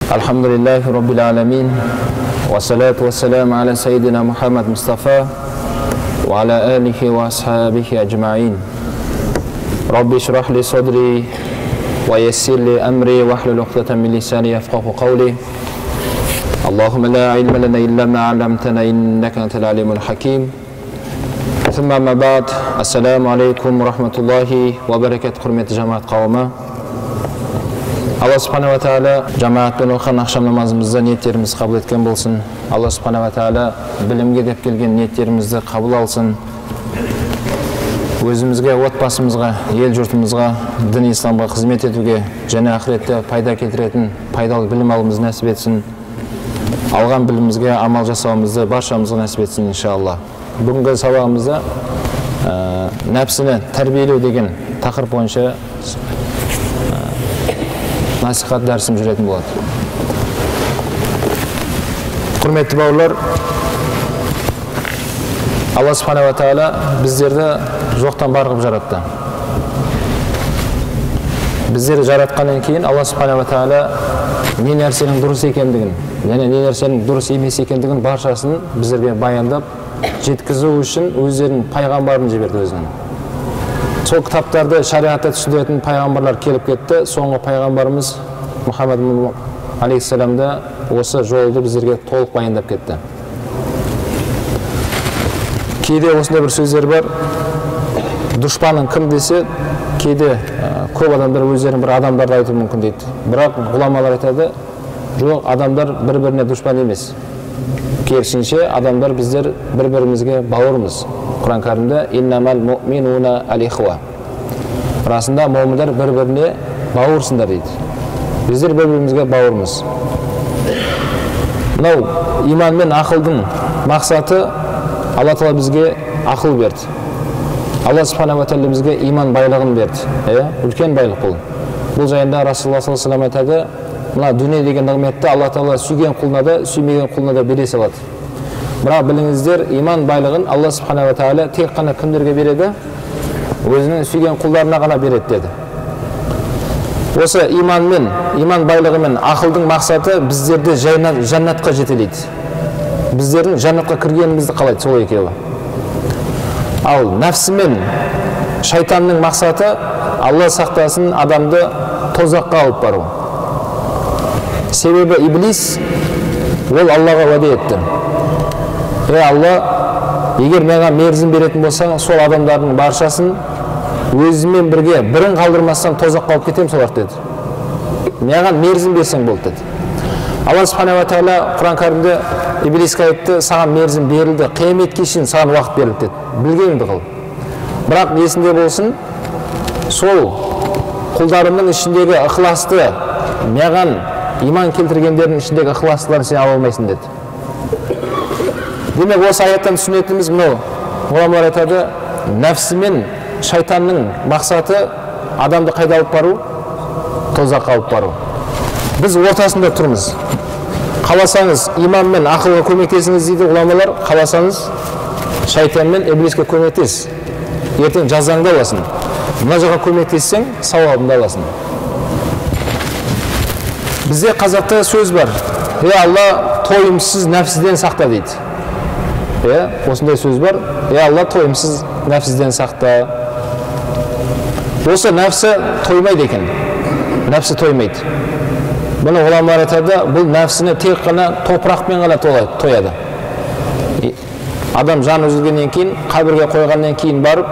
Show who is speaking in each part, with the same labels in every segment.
Speaker 1: Alhamdulillahi Rabbil Alamin. Wa salatu wa salam ala Sayyidina Muhammad Mustafa wa ala alihi wa ashabihi ajma'in. Rabbi shrah li sadri wa yassir li amri wa hlul 'uqdatan min lisani yafqahu qawli. Allahumma la ilma lana illa ma 'allamtana innaka antal alimul hakim. Thumma ma ba'd. Assalamu alaikum wa rahmatullahi wa barakatuh. Hurmatli jamoat qavmi. Allah subhanahu wa ta'ala jamoatdan o'qigan akşam namozimizda niyatlarimizni qabul etgan bo'lsin. Allah subhanahu wa ta'ala bilimga deb kelgan niyatlarimizni qabul olsin. O'zimizga, otbasimizga, el yurtimizga, din islomga xizmat etуге және oxiratda foyda keltirетін foydali bilim olishimizni nasib etsin. Algan bilimimizga amal жасауымызды barchamizga nasib etsin inshaalloh. Bugungi sabog'imizda nafsini tarbiyalау degan taqrib bo'yicha nasihat dersim жүретін болады. Құрметті бауырлар, Allah subhanahu wa ta'ala біздерді жоқтан бар қылып жаратты. Біздерді жаратқаннан кейін Allah subhanahu wa ta'ala не нәрсенің дұрыс екендігін, және не нәрсенің дұрыс емес екендігін баршасын біздерге баяндап, жеткізу үшін өздерінің пайғамбарын жіберді өзінің. Сол кітаптарды шариғатта түсіндіретін пайғамбарлар келіп кетті. Соңғы пайғамбарымыз Мұхаммад алейхиссаламда осы жолды біздерге толық баяндап кетті. Кейде осындай бір сөздер бар. Дұшпаның кім десе, кейде көп адамдар өздерінің бір адамдарды айтуы мүмкін дейді. Бірақ ғұламалар айтады, жоқ, адамдар бір-біріне дұшпан емес. Керісінше адамдар біздер бір-бірімізге бауырмыз. Құран кәрімде иннамал муъминуна ал-ихва. Расында муъминдар бір-біріне бауырсыңдар дейді. Біздер бір-бірімізге бауырмыз. Мынау иман мен ақылдың мақсаты Алла Тағала бізге ақыл берді. Алла субханаху ва тағала бізге иман байлығын берді. Үлкен байлық бұл. Бұл жайында Расулуллах саллаллаху алейхи ва саллям айтады, мына дүние деген нығметті Алла Тағала сүйген құлына да, сүймеген құлына да бере салады. Бірақ біліңіздер, иман байлығын Алла субханаху ва тағала тек қана кімдерге береді? Өзінің сүйген құлдарына ғана береді деді. Осы иманмен, иман байлығымен ақылдың мақсаты біздерді жаннатқа жетелейді. Біздердің жаннатқа кіргенімізді қалайды, сол екеуі. Ал нәпсімен шайтанның мақсаты Алла сақтасын адамды тозаққа алып бару. Себебі иблис ол Аллаға уәде етті. Алла, егер маған мерзім беретін болсаң, сол адамдардың баршасын өзімен бірге бірін қалдырмастан тозаққа алып кетем солар деді. Маған мерзім берсең болды деді. Алла субханаху ва тағала Құран кәрімде иблиске айтты, саған мерзім берілді, қияметке шейін саған уақыт берілді деді. Білгеніңді қыл. Бірақ есінде болсын, сол құлдарымның ішіндегі ықыласты, маған иман келтіргендердің ішіндегі ықыластыларын сен ала алмайсың деді. Демек, осы аяттан түсінетініміз мынау. Ғұламалар айтады, нәпсі мен шайтанның мақсаты адамды қайда алып бару? Тозаққа алып бару. Біз ортасында тұрмыз. Қаласаңыз иман мен ақылға көмектесіңіз дейді ғұламалар, қаласаңыз шайтан мен иблиске көмектес. Ертең жазаңды аласың. Мына жаққа көмектессең, сауабыңды аласың. Бізде қазақта сөз бар. Алла, тойымсыз нәпсіден сақта дейді. Осындай сөз бар. Алла, тойымсыз нәпсіден сақта. Осы нәпсі тоймайды екен. Нәпсі тоймайды. Бұны ғұламалар айтады, бұл нәпсіні тек қана топырақпен ғана тояды. Адам жан үзілгеннен кейін, қабірге қойғаннан кейін барып,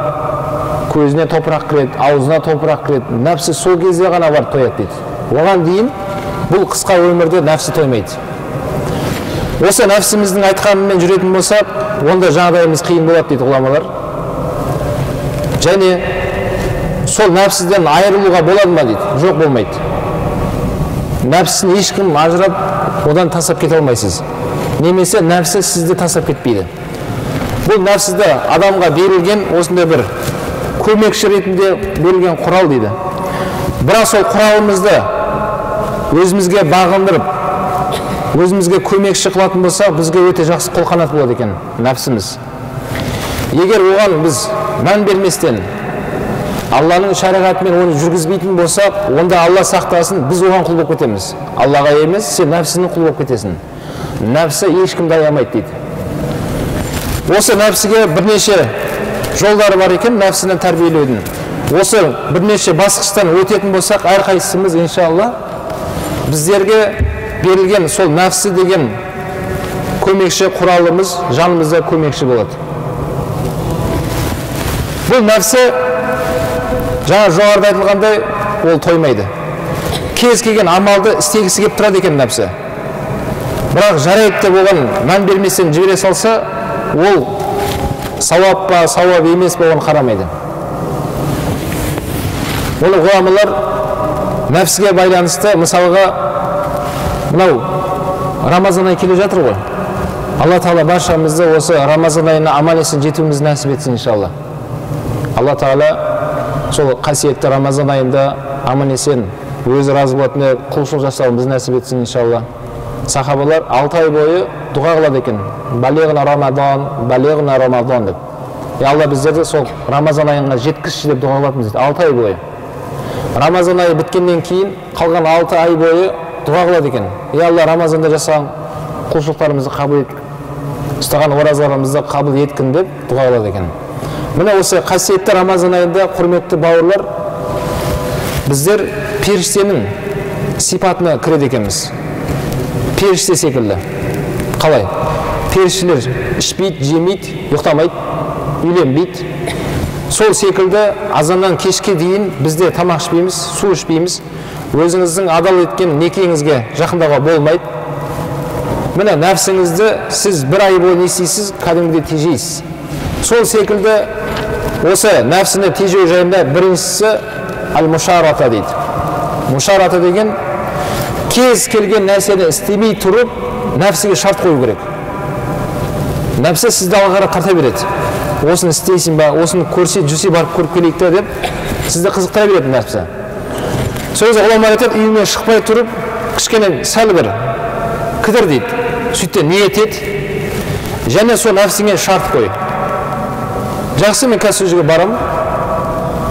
Speaker 1: көзіне топырақ кіреді, аузына топырақ кіреді. Нәпсі сол кезде ғана барып тояды дейді. Оған дейін бұл қысқа өмірде нәпсі тоймайды. Осы нәпсіміздің айтқанымен жүретін болсақ, онда жағдайымыз қиын болады дейді ғұламалар. Және сол нәпсіден айырылуға болады ма дейді? Жоқ, болмайды. Нәпсін ешкім ажырап, одан тастап кете алмайсыз. Немесе нәпсі сізді тастап кетпейді. Бұл нәпсіде адамға берілген осындай бір көмекші ретінде берілген құрал дейді. Бірақ сол құралымызды өзімізге бағындырып, өзімізге көмекші қылатын болса, бізге өте жақсы қолқанат болады екен нәпсіміз. Егер оған біз мән берместен, Алланың шариғатымен оны жүргізбейтін болсақ, онда Алла сақтасын, біз оған құл болып кетеміз. Аллаға емес, сен нәпсінің құл болып кетесің. Нәпсі ешкімді аямайды дейді. Осы нәпсіге бірнеше жолдары бар екен, нәпсіні тәрбиелеудің. Осы бірнеше басқыштан өтетін болсақ, әрқайсымыз иншалла біздерге берілген сол нәпсі деген көмекші құралымыз жанымызда көмекші болады. Бұл нәпсі жаңа жоғарыда айтылғандай ол тоймайды. Кез келген амалды істегісі келіп тұрады екен нәпсі. Бірақ жарайды деп оған мән берместен жібере салса, ол сауап па, сауап емес па оған қарамайды. Оны ғұламалар нәпсіге байланысты, мысалға, мынау Рамазан айы келе жатыр ғой. Алла Тағала баршамызды осы Рамазан айына аман есен жетуімізді нәсіп етсін иншалла. Алла Тағала сол қасиетті Рамазан айында аман есен өзі разы болатындай құлшылық жасауымызды нәсіп етсін иншалла. Сахабалар 6 ай бойы дұға қылады екен. Балиғна Рамадан, балиғна Рамадан деп. Алла біздерді сол Рамазан айына жеткізші деп дұға қылатынбыз дейді. 6 ай бойы. Рамазан айы біткеннен кейін қалған 6 ай бойы дұға қылады екен. Алла, Рамазанда жасаған құлшылықтарымызды қабыл ет, ұстаған оразаларымызды қабыл еткін деп дұға қылады екен. Міне осы қасиетті Рамазан айында, құрметті бауырлар, біздер періштенің сипатына кіреді екенбіз. Періште секілді. Қалай? Періштелер ішпейді, жемейді, ұйықтамайды, үйленбейді. Сол секілді азаннан кешке дейін бізде тамақ ішпейміз, су ішпейміз. Өзіңіздің адал еткен некеңізге жақындауға болмайды. Міне нәпсіңізді сіз бір ай бойы не істейсіз, кәдімгідей тежейсіз. Сол секілді осы нәпсіні тежеу жайында біріншісі ал-мушарата дейді. Мушарата деген кез келген нәрсені істемей тұрып, нәпсіге шарт қою керек. Нәпсі сізді алға қарай тарта береді. Осыны істейсің ба, осыны көрсе, жүрсе барып көріп келейік те деп, сізді қызықтыра береді нәпсі. Сол кезде ғұламалар айтады, үйіңнен шықпай тұрып, кішкене сәл бір кідір дейді. Сөйтте ниет ет, және сол нәпсіңе шарт қой. Жақсы, мен қазір сол жерге барамын.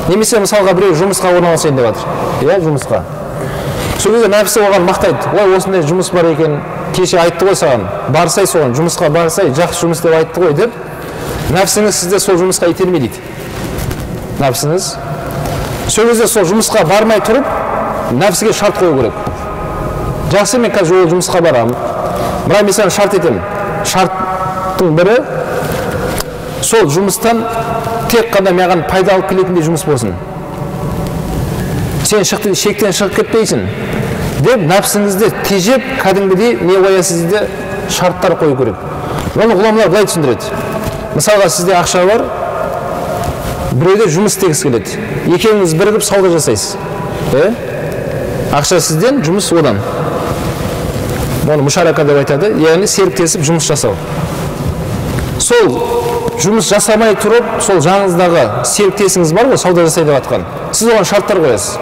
Speaker 1: Немесе мысалға біреу жұмысқа орналасайын деп жатыр. Иә, жұмысқа. Сол кезде нәпсі оған мақтайды. Ой, осындай жұмыс бар екен, кеше айтты ғой саған, барсай соған, жұмысқа барсай, жақсы жұмыс деп айтты ғой деп, нәпсіңіз сізді сол жұмысқа итерме дейді. Нәпсіңіз. Сол кезде сол жұмысқа бармай тұрып, нәпсіге шарт қою керек. Жақсы, мен қазір жұмысқа барамын. Бірақ мен саған шарт етемін. Шарттың бірі, сол жұмыстан тек қана маған пайда алып келетіндей жұмыс болсын. Сен шектен шығып кетпейсің деп нәпсіңізді тежеп, кәдімгідей не қоясыз дейді, шарттар қою керек. Оны ғұламалар былай түсіндіреді. Мысалға сізде ақша бар, біреуде жұмыс істегісі келеді. Екеуіңіз бірігіп сауда жасайсыз. Ақша сізден, жұмыс одан. Оны мушарака деп айтады, яғни серіктесіп жұмыс жасау. Сол жұмыс жасамай тұрып, сол жаңыңыздағы серіктесіңіз бар ғой, сауда жасай деп атқан. Сіз оған шарттар қоясыз.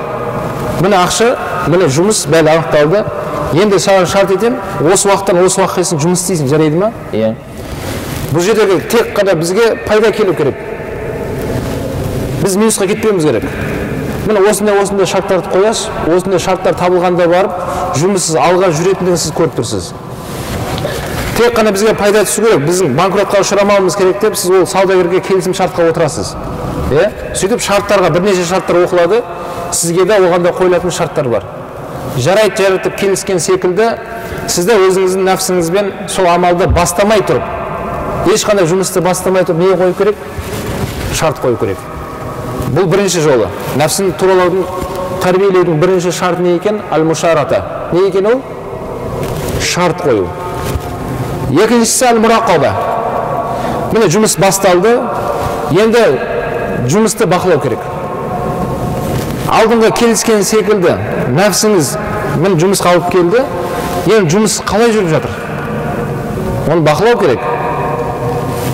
Speaker 1: Міне ақша, міне жұмыс бәлі анықталды. Енді саған шарт етем, осы уақыттан осы уақытқа дейін жұмыс істейсің, жарайды ма? Иә. Бұл жердегі тек қана бізге пайда келу керек. Біз минусқа кетпеуіміз керек. Міне осындай шарттарды қоясыз, осындай шарттар табылғанда барып, жұмыссыз алға жүретіндігін сіз көріп тұрсыз. Тек қана бізге пайда түсу керек, біздің банкротқа ұшырамауымыз керек деп, сіз ол саудагерге келісім шартқа отырасыз. Сөйтіп шарттарға бірнеше шарттар оқылады, сізге де оғанда қойылатын шарттар бар. Жарайды жаратып келіскен секілді, сізді өзіңіздің нәпсіңізбен сол амалды бастамай тұрып, ешқандай жұмысты бастамай тұрып, не қою керек? Шарт қою керек. Бұл бірінші жолы. Нәпсіні туралаудың, тәрбиелеудің бірінші шарты не екен? Ал-мушарата. Не екен ол? Шарт қою. Екіншісі ал-мурақаба. Міне жұмыс басталды, енді жұмысты бақылау керек. Алдыңға келіскен секілді, нәпсіңіз мен жұмысқа алып келді, енді жұмыс қалай жүріп жатыр? Оны бақылау керек.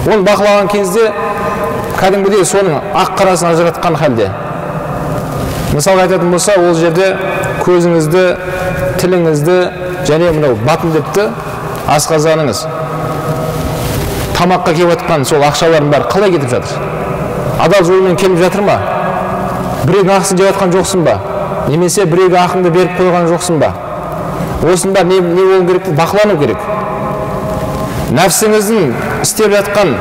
Speaker 1: Оны бақылаған кезде кәдімгідей соның ақ қарасын ажыратқан халде. Мысалға айтатын болса, ол жерде көзіңізді, тіліңізді және мынау батын депті асқазаныңыз тамаққа келіп жатқан сол ақшалардың бәрі қалай кетіп жатыр? Адал жолмен келіп жатыр ма? біреудің ақысын жеп жатқан жоқсың ба, немесе біреуге ақыңды беріп қойған жоқсың ба? Осында не болу керек? Бақылану керек. Нәпсіңіздің істеп жатқан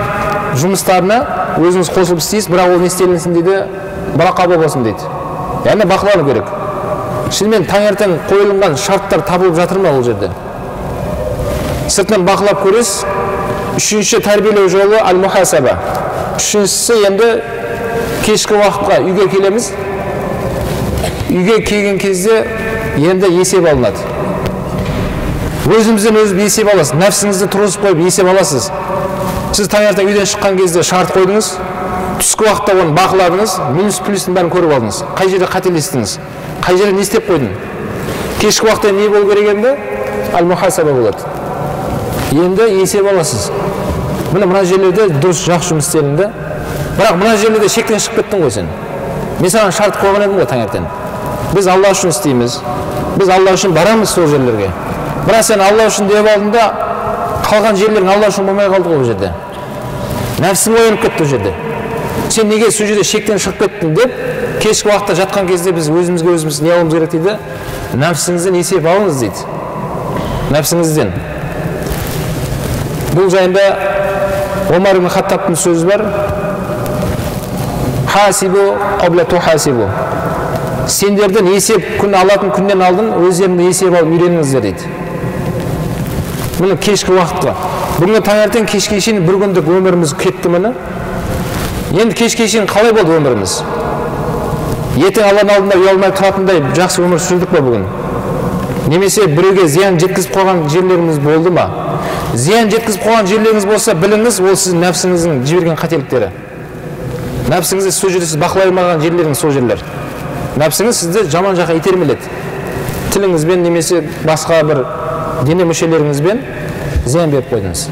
Speaker 1: жұмыстарына өзіңіз қосылып істейсіз, бірақ ол не істелінсін дейді, мұрақаба болсын дейді. Яғни бақылану керек. Шынымен таңертең қойылған шарттар табылып жатыр ма ол жерде? Сыртынан бақылап көресіз. Үшінші тәрбиелеу жолы аль-мухасаба. Үшіншісі енді кешкі уақытқа үйге келеміз. Үйге келген кезде енді есеп алынады. Өзімізден өзі есеп аласыз. Нәпсіңізді тұрғызып қойып есеп аласыз. Сіз таңертең үйден шыққан кезде шарт қойдыңыз. Түскі уақытта оны бақыладыңыз, минус плюстың бәрін көріп алдыңыз. Қай жерде қателестіңіз? Қай жерде не істеп қойдың? Кешкі уақытта не болу керек енді? Аль-мухасаба болады. Енді есеп аласыз. Мына жерлерде дұрыс жақсы жұмыс істелінді. Бірақ мына жерлерде шектен шығып кеттің ғой сен. Мен саған шарт қойған едім ғой таңертең. Біз Алла үшін істейміз. Біз Алла үшін барамыз сол жерлерге. Бірақ сен Алла үшін деп алдың да, қалған жерлерің Алла үшін болмай қалды ғой ол жерде. Нәпсің оянып кетті ол жерде. Сен неге сол жерде шектен шығып кеттің деп, кешкі уақытта жатқан кезде біз өзімізге өзіміз не алуымыз керек дейді? Нәпсіңізден есеп алыңыз дейді. Нәпсіңізден. Бұл жайында Омар ибн Хаттабтың сөзі бар. Хасибу қабла тухасибу. Сендерден есеп күн алатын күннен алдын өздеріңді есеп алып үйреніңіздер дейді. Міне кешкі уақытқа. Бүгінгі таңертең кешке шейін бір күндік өміріміз кетті міне. Енді кешке шейін қалай болды өміріміз? Ертең Алланың алдында ұялмай тұратындай жақсы өмір сүрдік па бүгін? Немесе біреуге зиян жеткізіп қойған жерлеріміз болды ма? Зиян жеткізіп қойған жерлеріңіз болса, біліңіз, ол сіздің нәпсіңіздің жіберген қателіктері. Нәпсіңізді сол жерде сіз бақылай алмаған жерлеріңіз сол жерлер. Нәпсіңіз сізді жаман жаққа итермеледі. Тіліңізбен немесе басқа бір дене мүшелеріңізбен зиян беріп қойдыңыз.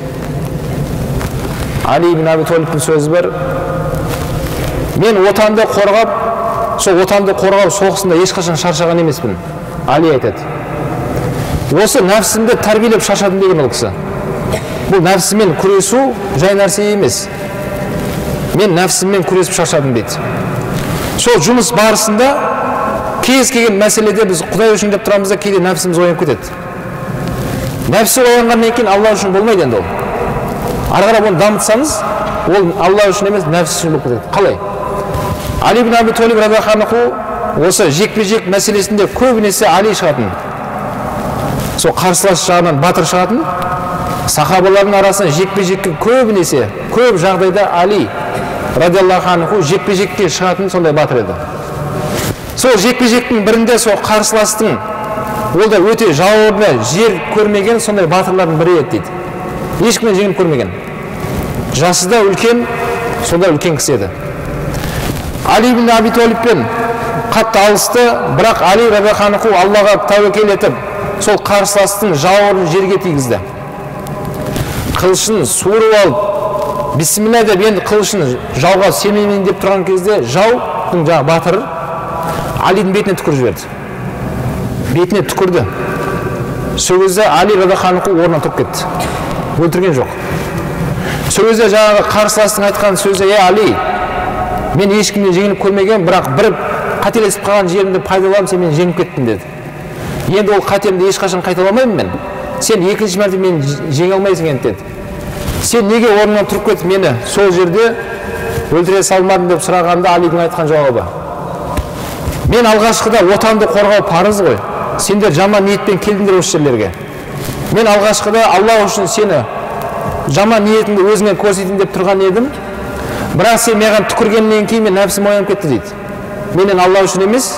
Speaker 1: Али ибн Аби Талибтің сөзі бар. Мен отанды қорғап, сол отанды қорғау соғысында ешқашан шаршаған емеспін. Али айтады. Осы нәпсімді тәрбиелеп шаршадым деген ол кісі. Бұл нәпсімен күресу жай нәрсе емес. Мен нәпсіммен күресіп шаршадым дейді. Сол жұмыс барысында кез келген мәселеде біз Құдай үшін деп тұрамыз да кейде нәпсіміз оянып кетеді. Нәпсі оянғаннан кейін Алла үшін болмайды енді ол. Ары қарап оны дамытсаңыз, ол Алла үшін емес, нәпсі үшін болып кетеді. Қалай? Али ибн Аби Талиб радиаллаху анху осы жекпе-жек мәселесінде көбінесе Али шығатын. Сол қарсылас жағынан батыр шығатын. Сахабалардың арасында жекпе-жекке көбінесе, көп жағдайда Али радиаллаху анху жекпе-жекке шығатын сондай батыр еді. Сол жекпе-жектің бірінде сол қарсыластың ол да өте жауырды жер көрмеген сондай батырлардың бірі еді дейді. Ешкімнен жеңіліп көрмеген. Жасы да үлкен, сонда үлкен кісі еді. Али ибн Аби Талибпен қатты алысты, бірақ Али радиаллаху анху Аллаға тәуекел етіп, сол қарсыластың жауырын жерге тигізді. Қылышын суырып алып, бисмилля деп енді қылышын жауға сермеймін деп тұрған кезде, жаудың жаңағы батыры Алидің бетіне түкіріп жіберді. Бетіне түкірді. Сол кезде Али радиаллаху анху орнынан тұрып кетті. Өлтірген жоқ. Сол кезде жаңағы қарсыластың айтқан сөзі: Али, мен ешкімнен жеңіліп көрмеген, бірақ бір қателесіп қалған жерімді пайдаланып сен мені жеңіп кеттің деді. Енді ол қатемді ешқашан қайталамаймын мен. Сен екінші мәрте мені жеңе алмайсың енді деді. Сен неге орнынан тұрып кетіп мені сол жерде өлтіре салмадың деп сұрағанда Алидің айтқан жауабы: мен алғашқыда отанды қорғау парыз ғой. Сендер жаман ниетпен келдіңдер осы жерлерге. Мен алғашқыда Алла үшін сені жаман ниетіңді өзіңе көрсетейін деп тұрған едім. Бірақ сен маған түкіргеннен кейін мен нәпсім оянып кетті дейді. Менен Алла үшін емес,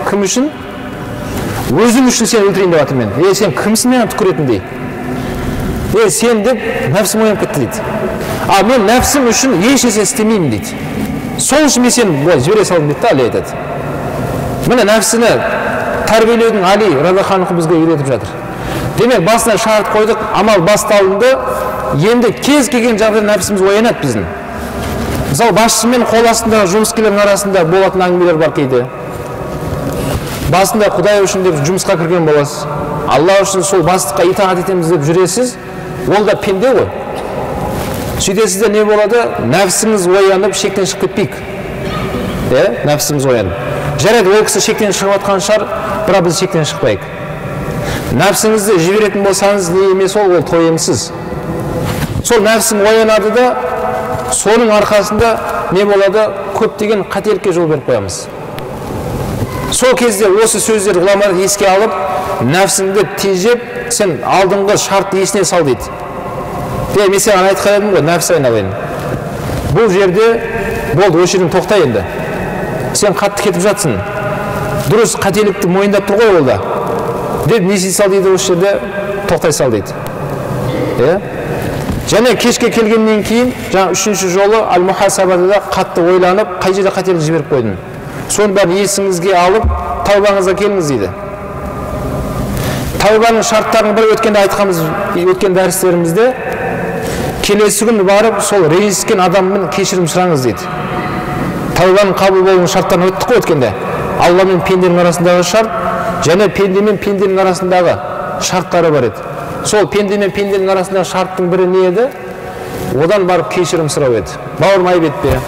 Speaker 1: кім үшін? Өзім үшін сен өлтірейін деп жатырмын мен. Сен кімсің маған түкіретіндей? Сен деп нәпсім оянып кетті дейді. Мен нәпсім үшін еш нәрсе істемеймін дейді. Сол үшін мен сені жібере салдым дейді. Али айтады. Міне нәпсіні тәрбиелеудің Али радиаллаху анху бізге үйретіп жатыр. Демек басына шарт қойдық, амал басталынды. Енді кез келген жағдайда нәпсіміз оянады біздің. Мысалы, басшымен қол астындағы жұмыскерлердің арасында болатын әңгімелер бар кейде. Басында Құдай үшін деп жұмысқа кірген боласыз. Алла үшін сол бастыққа итағат етеміз деп жүресіз. Ол да пенде ғой. Сөйтесізде не болады? Нәпсіңіз оянып, шектен шығып кетпейік. Нәпсіңіз оянып. жарайды, ол кісі шектен шығып жатқан шығар, бірақ біз шектен шықпайық. Нәпсіңізді жіберетін болсаңыз, не емес ол тойымсыз. Сол нәпсің оянады да, соның арқасында не болады? Көптеген қателікке жол беріп қоямыз. Сол кезде осы сөздер ғұламалар еске алып, нәпсіңді тежеп, сен алдыңғы шартты есіне сал дейді. Мен саған айтқан едім ғой, нәпс айналайын. Бұл жерде болды, осы жерден тоқта енді. Сен қатты кетіп жатсың. Дұрыс қателікті мойындап тұр ғой ол да. Деп не істей сал дейді, осы жерде тоқтай сал дейді. Және кешке келгеннен кейін, жаңа үшінші жолы аль-мухасабада да қатты ойланып, қай жерде қателік жіберіп қойдың. Соны бәрін есіңізге алып, тәубаңызға келіңіз дейді. Тәубаның шарттарын бір өткенде айтқанбыз, өткен дәрістерімізде, келесі күн барып, сол ренжіскен адаммен кешірім сұраңыз дейді. Тәубаның қабыл болуының шарттарын өттік қой өткенде. Алла мен пенденің арасындағы шарт, және пенде мен пенденің арасындағы шарттары бар еді. Сол пенде мен пенденің арасындағы шарттың бірі не еді? Одан барып кешірім сұрау еді. Бауырым, айып етпе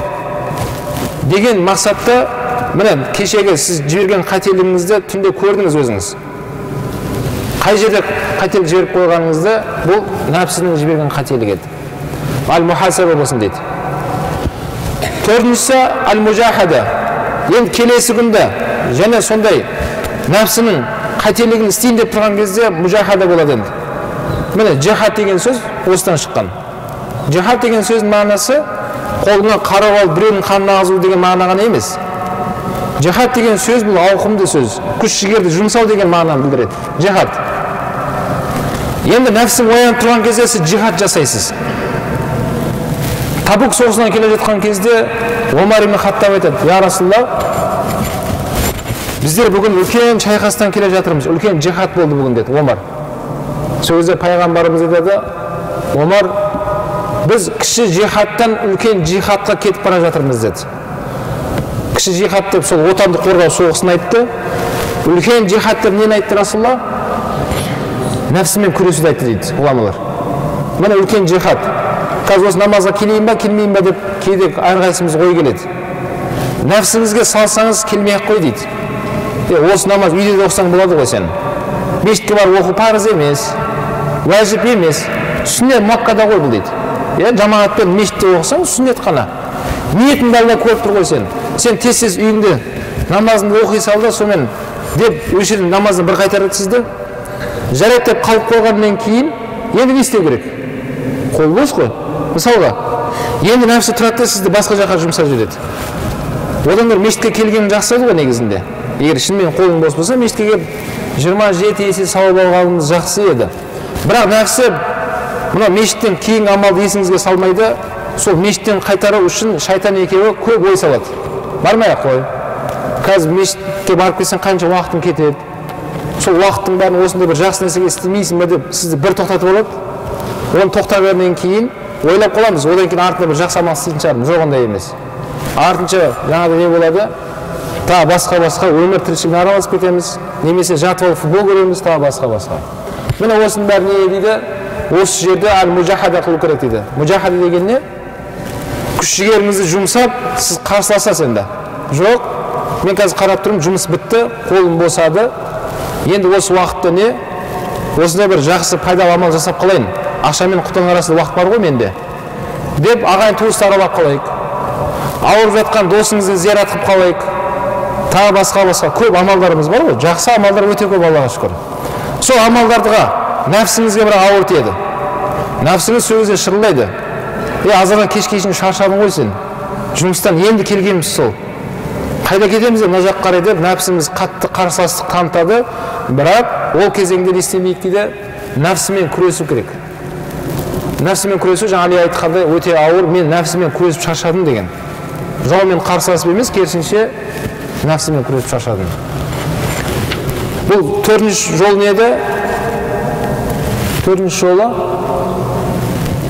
Speaker 1: деген мақсатта, міне кешегі сіз жіберген қателігіңізді түнде көрдіңіз өзіңіз. Қай жерде қателік жіберіп қойғаныңызды, бұл нәпсінің жіберген қателік еді. Аль-мухасаба болсын дейді. Төртіншісі аль-мужахада. Енді келесі күнде және сондай нәпсінің қателігін істейін деп тұрған кезде мужахада болады енді. Міне джихад деген сөз осыдан шыққан. Джихад деген сөздің мағынасы қолына қару алып біреудің қанын ағызу деген мағына емес. Джихад деген сөз бұл ауқымды сөз. Күш-жігерді жұмсау деген мағынаны білдіреді. Джихад. Енді нәпсің оянып тұрған кезде сіз джихад жасайсыз. Табук соғысынан келе жатқан кезде Омар ибн Хаттаб айтады: "Я Расулалла, біздер бүгін үлкен шайқастан келе жатырмыз. Үлкен джихад болды бүгін" деді Омар. Сол кезде пайғамбарымыз айтады: "Омар, біз кіші джихадтан үлкен джихадқа кетіп бара жатырмыз" деді. Кіші джихад деп сол отанды қорғау соғысын айтты. Үлкен джихад деп нені айтты Расулалла? Нәпсімен күресуді айтты дейді ғұламалар. Міне үлкен джихад. Қазір осы намазға келейін ба, келмейін ба деп кейде әрқайсымыз ой келеді. Нәпсіңізге салсаңыз келмей-ақ қой дейді. Осы намаз үйде де оқысаң болады ғой сен. Мешітке барып оқу парыз емес, уәжіп емес, сүннет Маккада ғой бұл дейді. Жамағатпен мешітте оқысаң сүннет қана. Ниетіңді Алла көріп тұр ғой сен. Сен тез үйіңде намазыңды оқи сал да сонымен деп өшірін намазды бір қайтарады сізді. Жарайды деп қалып қойғаннан кейін енді не істеу керек? Қол бос қой. Мысалға, енді нәпсі тұрады да сізді басқа жаққа жұмсап жібереді. Одан бір мешітке келгенің жақсы ғой негізінде. Егер шынымен қолың бос болса, мешітке келіп 27 есе сауап алғаныңыз жақсы еді. Бірақ нәпсі мына мешіттен кейін амалды есіңізге салмайды, сол мешіттен қайтару үшін шайтан екеуі көп ой салады. Бармай-ақ қой. Қазір мешітке барып келсең қанша уақытың кетеді. Сол уақыттың бәрін осындай бір жақсы нәрсеге істемейсің бе деп сізді бір тоқтатып алады. Оны тоқтағаннан кейін ойлап қаламыз, одан кейін артында бір жақсы амал істейтін шығармыз. Жоқ, ондай емес. Артынша жаңағыдай не болады? Тағы басқа өмір тіршілігіне араласып кетеміз, немесе жатып алып футбол көреміз, тағы басқа. Міне осының бәрі не дейді? Осы жерде аль-мужахада қылу керек дейді. Мужахада деген не? Күш-жігеріңізді жұмсап, сіз қарсыласасыз енді. Жоқ, мен қазір қарап тұрмын, жұмыс бітті, қолым босады. Енді осы уақытта не? Осындай бір жақсы пайдалы амал жасап қалайын. Ақша мен құтының арасында уақыт бар ғой менде. Деп ағайын туысты аралап қалайық. Ауырып жатқан досыңызды зиярат қылып қалайық. Тағы басқа көп амалдарымыз бар ғой. Жақсы амалдар өте көп, Аллаға шүкір. Сол амалдарға нәпсіңізге бір ауыр тиеді. Нәпсіңіз сол кезде шырылдайды. Азырдан кешке шейін шаршадың ғой сен. Жұмыстан енді келгенбіз сол. Қайда кетеміз деп, мына жаққа қарай деп, нәпсіміз қатты қарсыластық танытады. Бірақ ол кезеңде не істемейік дейді? Нәпсімен күресу керек. Нәпсімен күресу, жаңа Али айтқандай, өте ауыр. Мен нәпсімен күресіп шаршадым деген. Жаумен қарсыласып емес, керісінше нәпсімен күресіп шаршадым. Бұл төртінші жол не еді? Төртінші жолы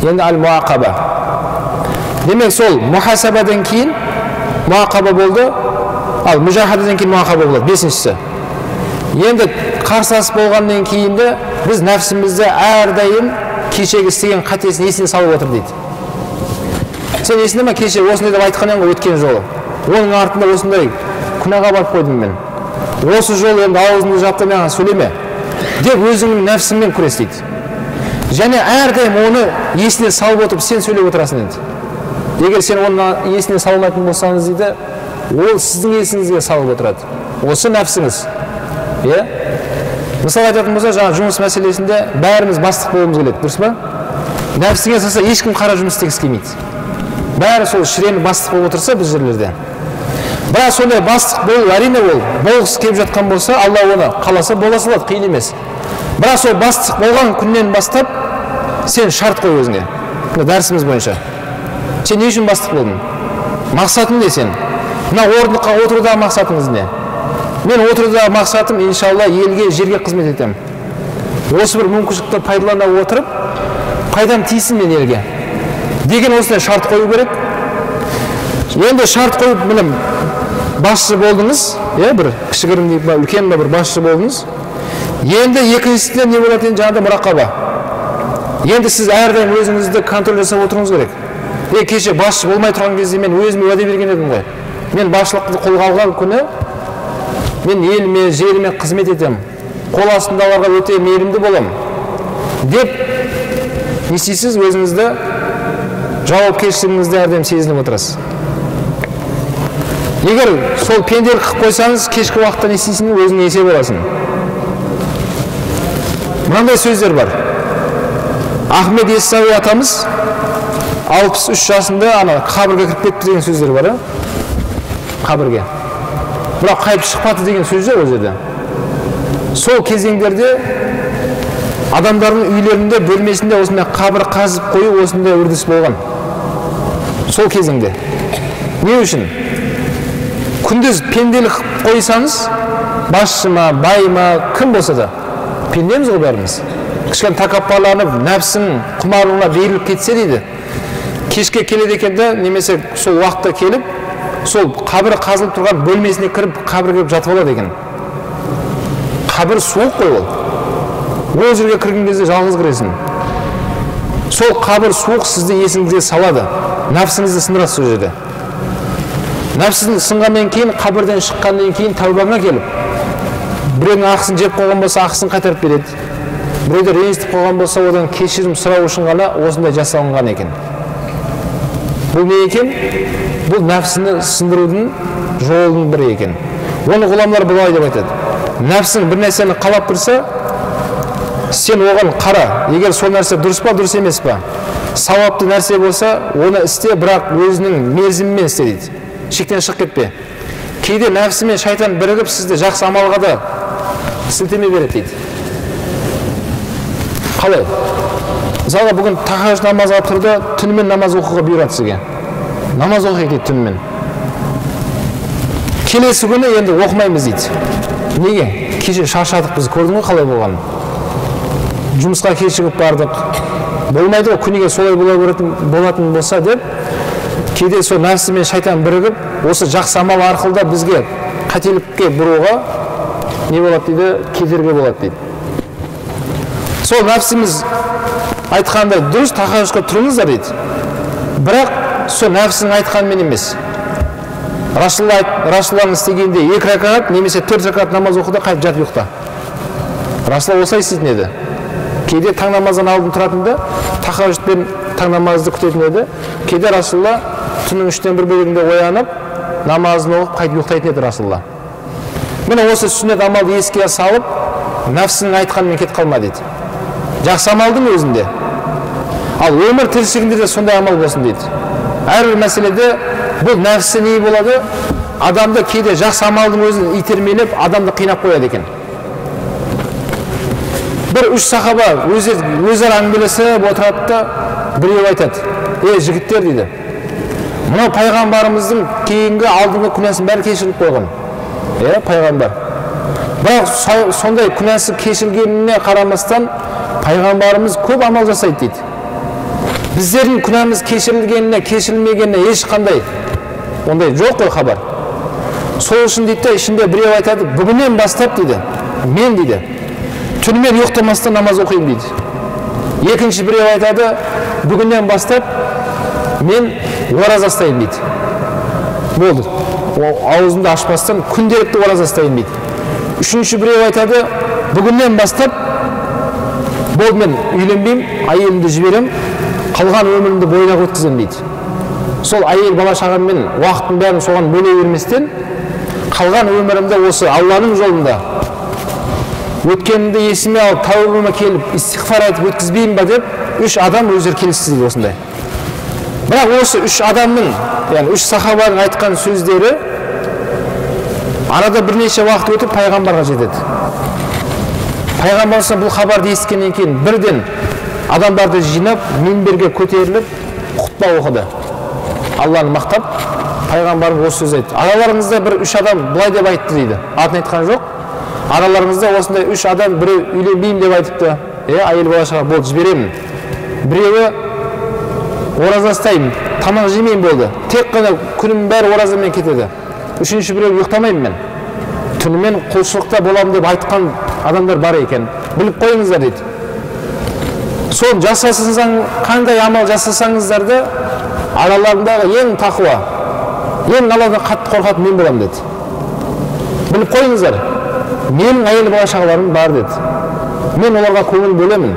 Speaker 1: енді аль-муақаба. Демек сол мухасабадан кейін муақаба болды, ал мужахададан кейін муақаба болады. Бесіншісі. Енді қарсыласып болғаннан кейінді біз нәпсімізді әрдайым кешегі істеген қатесін есіне салып отыр дейді. Сен есінде ме кеше осындай деп айтқан ең ғой өткен жолы. Оның артында осындай күнәға барып қойдым мен, осы жол енді аузыңды жап та маған сөйлеме деп өзіңнің нәпсіңмен күрес дейді. Және әрдайым оны есіне салып отырып сен сөйлеп отырасың дейді. Егер сен оны есіне салмайтын болсаңыз дейді, ол сіздің есіңізге салып отырады. Осы нәпсіңіз. Мысалы айтатын болса, жаңа жұмыс мәселесінде бәріміз бастық болуымыз келеді, дұрыс па? Нәпсіңе салса ешкім қара жұмыс істегісі келмейді. Бәрі сол шірені бастық болып отырса біз жерлерде. Бірақ сондай бастық болу, әрине ол болғысы келіп жатқан болса, Алла оны қаласа бола салады, қиын емес. Бірақ сол бастық болған күннен бастап сен шарт қой өзіңе. Дәрісіміз бойынша. Сен не үшін бастық болдың? Мақсатың не сен? Мына орындыққа отырудағы мақсатыңыз не? Мен отырудағы мақсатым, иншалла, елге, жерге қызмет етемін. Осы бір мүмкіншілікті пайдалана отырып, пайдам тисін мен елге деген осындай шарт қою керек. Енді шарт қойып, міне, басшы болдыңыз, бір кішігірім дейік па, үлкен ба бір басшы болдыңыз. Енді екіншісінде не болады, жаңағыда мұрақаба. Енді сіз әрдайым өзіңізді контроль жасап отыруыңыз керек. Кеше басшы болмай тұрған кезде мен өзіме уәде берген едім ғой. Мен басшылықты қолға алған күні мен еліме, жеріме қызмет етемін. Қол астындағыларға өте мейірімді боламын. Деп не істейсіз, өзіңізді жауапкершілігіңізді әрдайым сезініп отырасыз. Егер сол пенделік қылып қойсаңыз, кешкі уақытта не істейсің, өзіңе есеп аласың. Мынандай сөздер бар. Ахмет Яссауи атамыз 63 жасында қабірге кіріп кетті деген сөздер бар. Қабірге. Бірақ қайтып шықпады деген сөз жоқ ол жерде. Сол кезеңдерде адамдардың үйлерінде, бөлмесінде осындай қабір қазып қою осындай үрдіс болған. Сол кезеңде. Не үшін? Күндіз пенделік қойсаңыз, басшы ма, бай ма, кім болса да, пендеміз ғой бәріміз. Кішкене тәкаппарланып, нәпсің құмарлығына беріліп кетсе дейді, кешке келеді екен де, немесе сол уақытта келіп, сол қабір қазылып тұрған бөлмесіне кіріп, қабірге жатып алады екен. Қабір суық қой ол. Ол жерге кірген кезде жалғыз кіресің. Сол қабір суық сізді есіңізге салады. Нәпсіңізді сындырасыз сол жерде. Нәпсің сынғаннан кейін, қабірден шыққаннан кейін тәубаңа келіп, біреудің ақысын жеп қойған болса, ақысын қайтарып береді. Біреуді ренжітіп қойған болса, одан кешірім сұрау үшін ғана осындай жасалынған екен. Бұл не екен? Бұл нәпсіні сындырудың жолының бірі екен. Оны ғұламалар былай деп айтады. Нәпсің бір нәрсені қалап тұрса, сен оған қара. Егер сол нәрсе дұрыс па, дұрыс емес па? Сауапты нәрсе болса, оны істе, бірақ өзінің мерзімімен істе дейді. Шектен шығып кетпе. Кейде нәпсі мен шайтан бірігіп сізді жақсы амалға да сілтеме береді дейді. Қалай? Мысалға бүгін тахажжуд намазға тұрды, түнімен намаз оқуға бұйырады сізге. Намаз оқиық дейді түнімен. Келесі күні енді оқымаймыз дейді. Неге? Кеше шаршадық біз, көрдің ғой қалай болғанын. Жұмысқа кешігіп бардық. Болмайды ғой, күніге солай болатын болса деп, кейде сол нәпсі мен шайтан бірігіп, осы жақсы амал арқылы да бізге қателікке бұруға не болады дейді, кедергі болады дейді. Сол нәпсіміз айтқандай дұрыс, тахажжудқа тұрыңыздар дейді. Бірақ сол нәпсінің айтқанымен емес. Расулалланың істегенде 2 ракат немесе 4 ракат намаз оқыда қайтып жатып ұйықта. Расулалла осылай істейтін еді. Кейде таң намаздан алдын тұратында, тахажжудпен таң намазды күтетін еді. Кейде Расулалла түннің 3-тен 1 бөлігінде оянып, намазын оқып қайтып ұйықтайтын еді Расулалла. Міне осы сүннет амалды еске салып, нәпсінің айтқанымен кетіп қалма дейді. Жақсы амалдың өзінде. Ал өмір тіршілігінде де сондай амал болсын дейді. Әрбір мәселеде бұл нәпсі не болады? Адамды кейде жақсы амалдың өзін итермелеп, адамды қинап қояды екен. Бір 3 сахаба өзара әңгімелесіп отырады да, біреу айтады: жігіттер дейді, мынау пайғамбарымыздың кейінгі алдыңғы күнәсін бәрі кешіріліп қойған. Пайғамбар. Бірақ сондай күнәсі кешірілгеніне қарамастан пайғамбарымыз көп амал жасайды дейді. Біздердің күнәміз кешірілгеніне, кешірілмегеніне ешқандай ондай жоқ қой хабар. Сол үшін дейді, ішінде біреу айтады: бүгіннен бастап дейді, мен дейді, түнімен ұйықтамастан намаз оқимын дейді. Екінші біреу айтады: бүгіннен бастап мен ораза ұстаймын дейді. Болды. аузымды ашпастан күнделікті ораза ұстаймын дейді. Үшінші біреу айтады, бүгіннен бастап болды, мен үйленбеймін, әйелімді жіберемін, қалған өмірімді бойдақ өткіземін дейді. Сол әйел бала шағаммен уақыттың бәрін соған бөле берместен, қалған өмірімді осы Алланың жолында өткенімді есіме алып, тәубама келіп, истиғфар айтып өткізбеймін ба деп, 3 адам өздері келісті дейді осындай. Бірақ осы 3 адамның, яғни 3 сахабаның айтқан сөздері арада бірнеше уақыт өтіп пайғамбарға жетеді. Пайғамбар бұл хабарды естігеннен кейін бірден адамдарды жинап, минберге көтеріліп, құтпа оқыды. Алланы мақтап, пайғамбарымыз осы сөз айтты. Араларыңызда бір 3 адам былай деп айтты дейді. Атын айтқан жоқ. Араларыңызда осындай 3 адам, біреу үйленбеймін деп айтыпты. Әйел бала шаға болды, жіберемін. Біреуі ораза ұстаймын, тамақ жемеймін болды. Тек қана күнім бәрі оразамен кетеді. Үшінші біреу ұйықтамаймын мен. Түнімен құлшылықта боламын деп айтқан адамдар бар екен. Біліп қойыңыздар дейді. Сол жасасаңыз, қандай амал жасасаңыздар да араларындағы ең тақуа, ең Алладан қатты қорқатын мен боламын деді. Біліп қойыңыздар. Менің әйел бала шағаларым бар деді. Мен оларға көңіл бөлемін.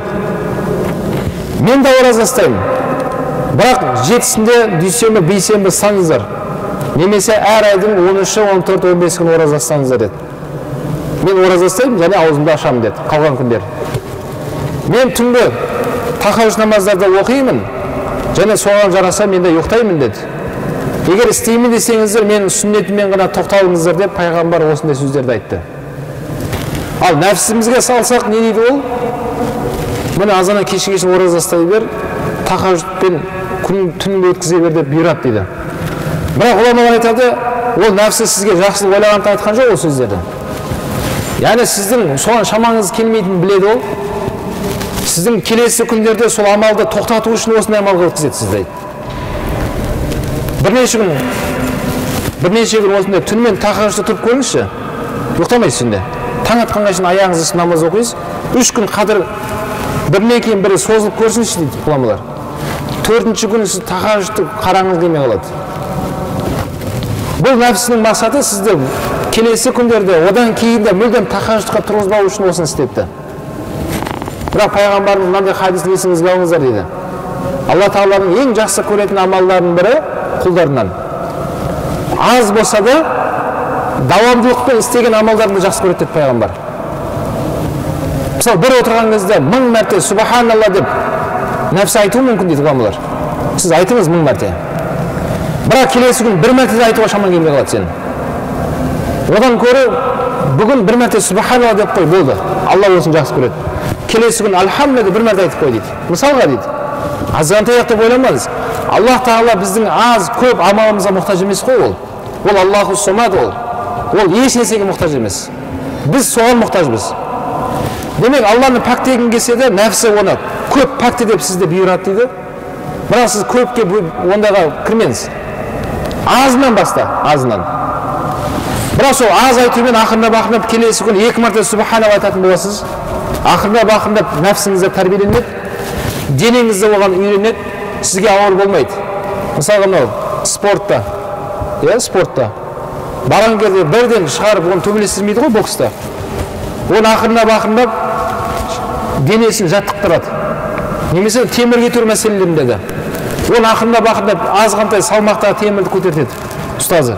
Speaker 1: Мен де ораза ұстаймын. Бірақ 7-сінде дүйсенбі, бейсенбі ұстаңыздар. Немесе әр айдың 13, 14, 15 күн ораза ұстаңыздар деді. Мен ораза ұстаймын, және аузымды ашамын деді, қалған күндер. Мен түнгі тахажжуд намаздарды оқимын, және соған жараса мен де ұйықтаймын деді. Егер істеймін десеңіздер, менің сүннетіммен ғана тоқталыңыздар деп пайғамбар осындай сөздерді айтты. Ал нәпсімізге салсақ не дейді ол? Міне азаннан кешке шейін ораза ұстай бер, тахажжудпен түніңді өткізе бер деп бұйырады дейді. Бірақ ғұламалар айтады, ол нәпсі сізге жақсылық ойлағанды айтқан жоқ ол сөздерді. Яғни сіздің соған шамаңыз келмейтінін біледі ол. Сіздің келесі күндерде сол амалды тоқтату үшін осындай амал өткізеді сізді. Бірнеше күн осындай түнімен тахажжудта тұрып көріңізші. Ұйықтамайсыз түнде. Таң атқанға шейін аяғыңыз үшін намаз оқисыз. 3 күн қадір бірінен кейін бірі созылып көрсінші дейді ғұламалар. 4-ші күні сіз тахажжудты қараңыз келмей қалады. Бұл нәпсінің мақсаты сізді келесі күндерде, одан кейін де мүлдем тахажжудқа тұрғызбау үшін осыны істепті. Бірақ пайғамбарымыз мынандай хадисін есіңізге алыңыздар дейді. Алла Тағаланың ең жақсы көретін амалдарының бірі құлдарынан. Аз болса да давамдылықпен істеген амалдарды жақсы көреді дейді пайғамбар. Мысалы, бір отырған кезде 1000 мәрте субханалла деп нәпсі айтуы мүмкін дейді ғұламалар. Сіз айтыңыз 1000 мәрте. Бірақ келесі күн 1 мәрте айтуға шамаң келмей қалады сен. Одан көрі бүгін 1 мәрте субханалла деп қой, болды. Алла осыны жақсы көреді. Келесі күн альхамдулилля 1 мәрте айтып қой дейді. Мысалға дейді. Азғантай деп ойламаңыз. Аллах Тағала біздің аз, көп амалымызға мұқтаж емес қой ол. Ол Аллаху Самад ол. Ол еш нәрсеге мұқтаж емес. Біз соған мұқтажбыз. Демек, Алланы пәктегің келсе де, нәпсі оны көп пәкте деп сізді бұйырады дейді. Бірақ сіз көпке ондаға кірмеңіз. Азынан баста, азынан. Бірақ сол аз айтумен ақырындап келесі күн 2 мәрте субханалла айтатын боласыз. Ақырындап нәпсіңізді тәрбиеленеді, денеңізді оған үйренеді, сізге ауыр болмайды. Мысалға мынау спортта, спортта барған кезде бірден шығарып оны төбелестірмейді ғой бокста. Оны ақырындап денесін жаттықтырады. Немесе темір көтеру мәселелерінде де. Оны ақырындап азғантай салмақтағы темірді көтертеді ұстазы.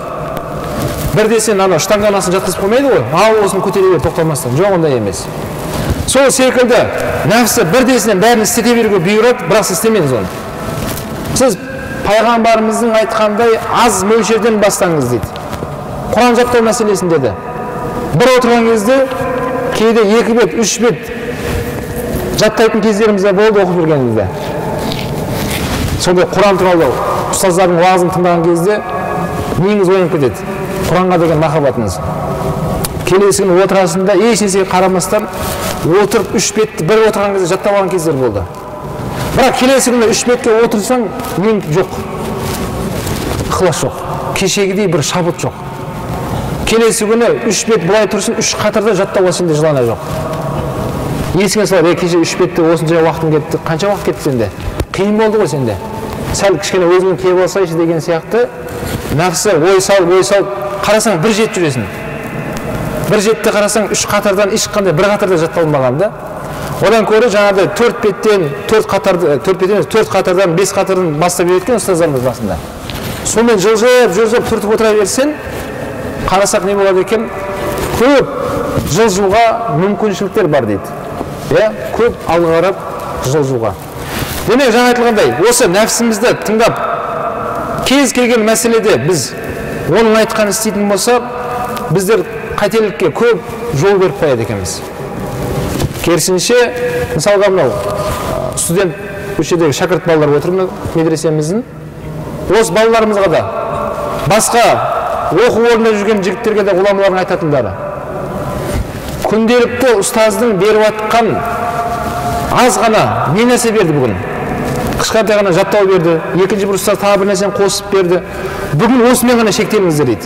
Speaker 1: Бірдесен штанганасын жатқызып қоймайды ғой, ал осыны көтере бер тоқтамастан. Жоқ, ондай емес. Сол секілді нәпсі бірдесінен бәрін істете беруге бұйырады, бірақ сіз істемеңіз оны. Сіз пайғамбарымыздың айтқандай аз мөлшерден бастаңыз дейді. Құран жаттау мәселесінде де. Бір отырған кезде кейде 2 бет, 3 бет жаттайтын кездерімізде болды оқып жүргенімізде. Сондай Құран туралы ұстаздардың уағызын тыңдаған кезде миыңыз оянып кетеді. Құранға деген махаббатыңыз. Келесі күні отырасында еш нәрсеге қарамастан отырып 3 бетті бір отырған кезде жаттап алған кездер болды. Бірақ келесі күні 3 бетке отырсаң, мен жоқ. Ықылас жоқ. Кешегідей бір шабыт жоқ. Келесі күні 3 бет былай тұрсын, 3 қатарда жаттауға сенде жылана жоқ. Есіңе салады, кеше 3 бетте осынша уақытым кетті, қанша уақыт кетті сенде? Қиын болды ғой сенде. Сәл кішкене өзіңнен кеп алсайшы деген сияқты нәпсі ой сал қарасаң бір жет жүресің. Бір жетте қарасаң үш қатардан ешқандай бір қатарда жатталмаған да. Одан көрі жаңағыдай төрт қатардан бес қатардан бастап берген ұстаздарымыз басында. Сонымен жылжып түртіп отыра берсең, қарасақ не болады екен? Көп жылжуға мүмкіншіліктер бар дейді. Көп алға қарап жылжуға. Демек жаңа айтылғандай, осы нәпсімізді тыңдап, кез келген мәселеде біз оның айтқан істейтін болсақ, біздер қателікке көп жол беріп қояды екенбіз. Керісінше, мысалға мынау студент көшедегі шәкірт балалар отыр медресеміздің. Осы балаларымызға да, басқа оқу орнында жүрген жігіттерге де ғұламалардың айтатындары. Күнделікті ұстаздың беріп атқан аз ғана не нәрсе берді бүгін? Кішкентай ғана жаттау берді, екінші бір ұстаз тағы бір нәрсені қосып берді. Бүгін осымен ғана шектеліңіздер дейді.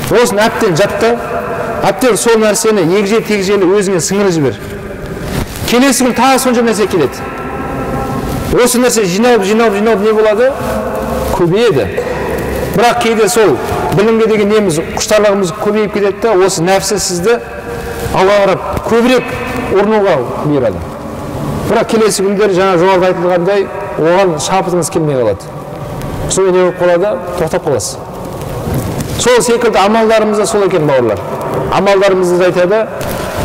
Speaker 1: Осын әптен жатта, әптен сол нәрсені егже-тегжейлі өзіңе сіңіріп жібер. Келесі күн тағы сонша нәрсе келеді. Осы нәрсе жиналып не болады? Көбейеді. Бірақ кейде сол білімге деген неміз, құштарлығымыз көбейіп кетеді, осы нәпсі сізді алға қарап көбірек орнуға бұйырады. Бірақ келесі күндер жаңа жоғарыда айтылғандай, оған шабытыңыз келмей қалады. Сол не болып қалады? Тоқтап қаласыз. Сол секілді амалдарымызда сол екен бауырлар. Амалдарымызды айтады,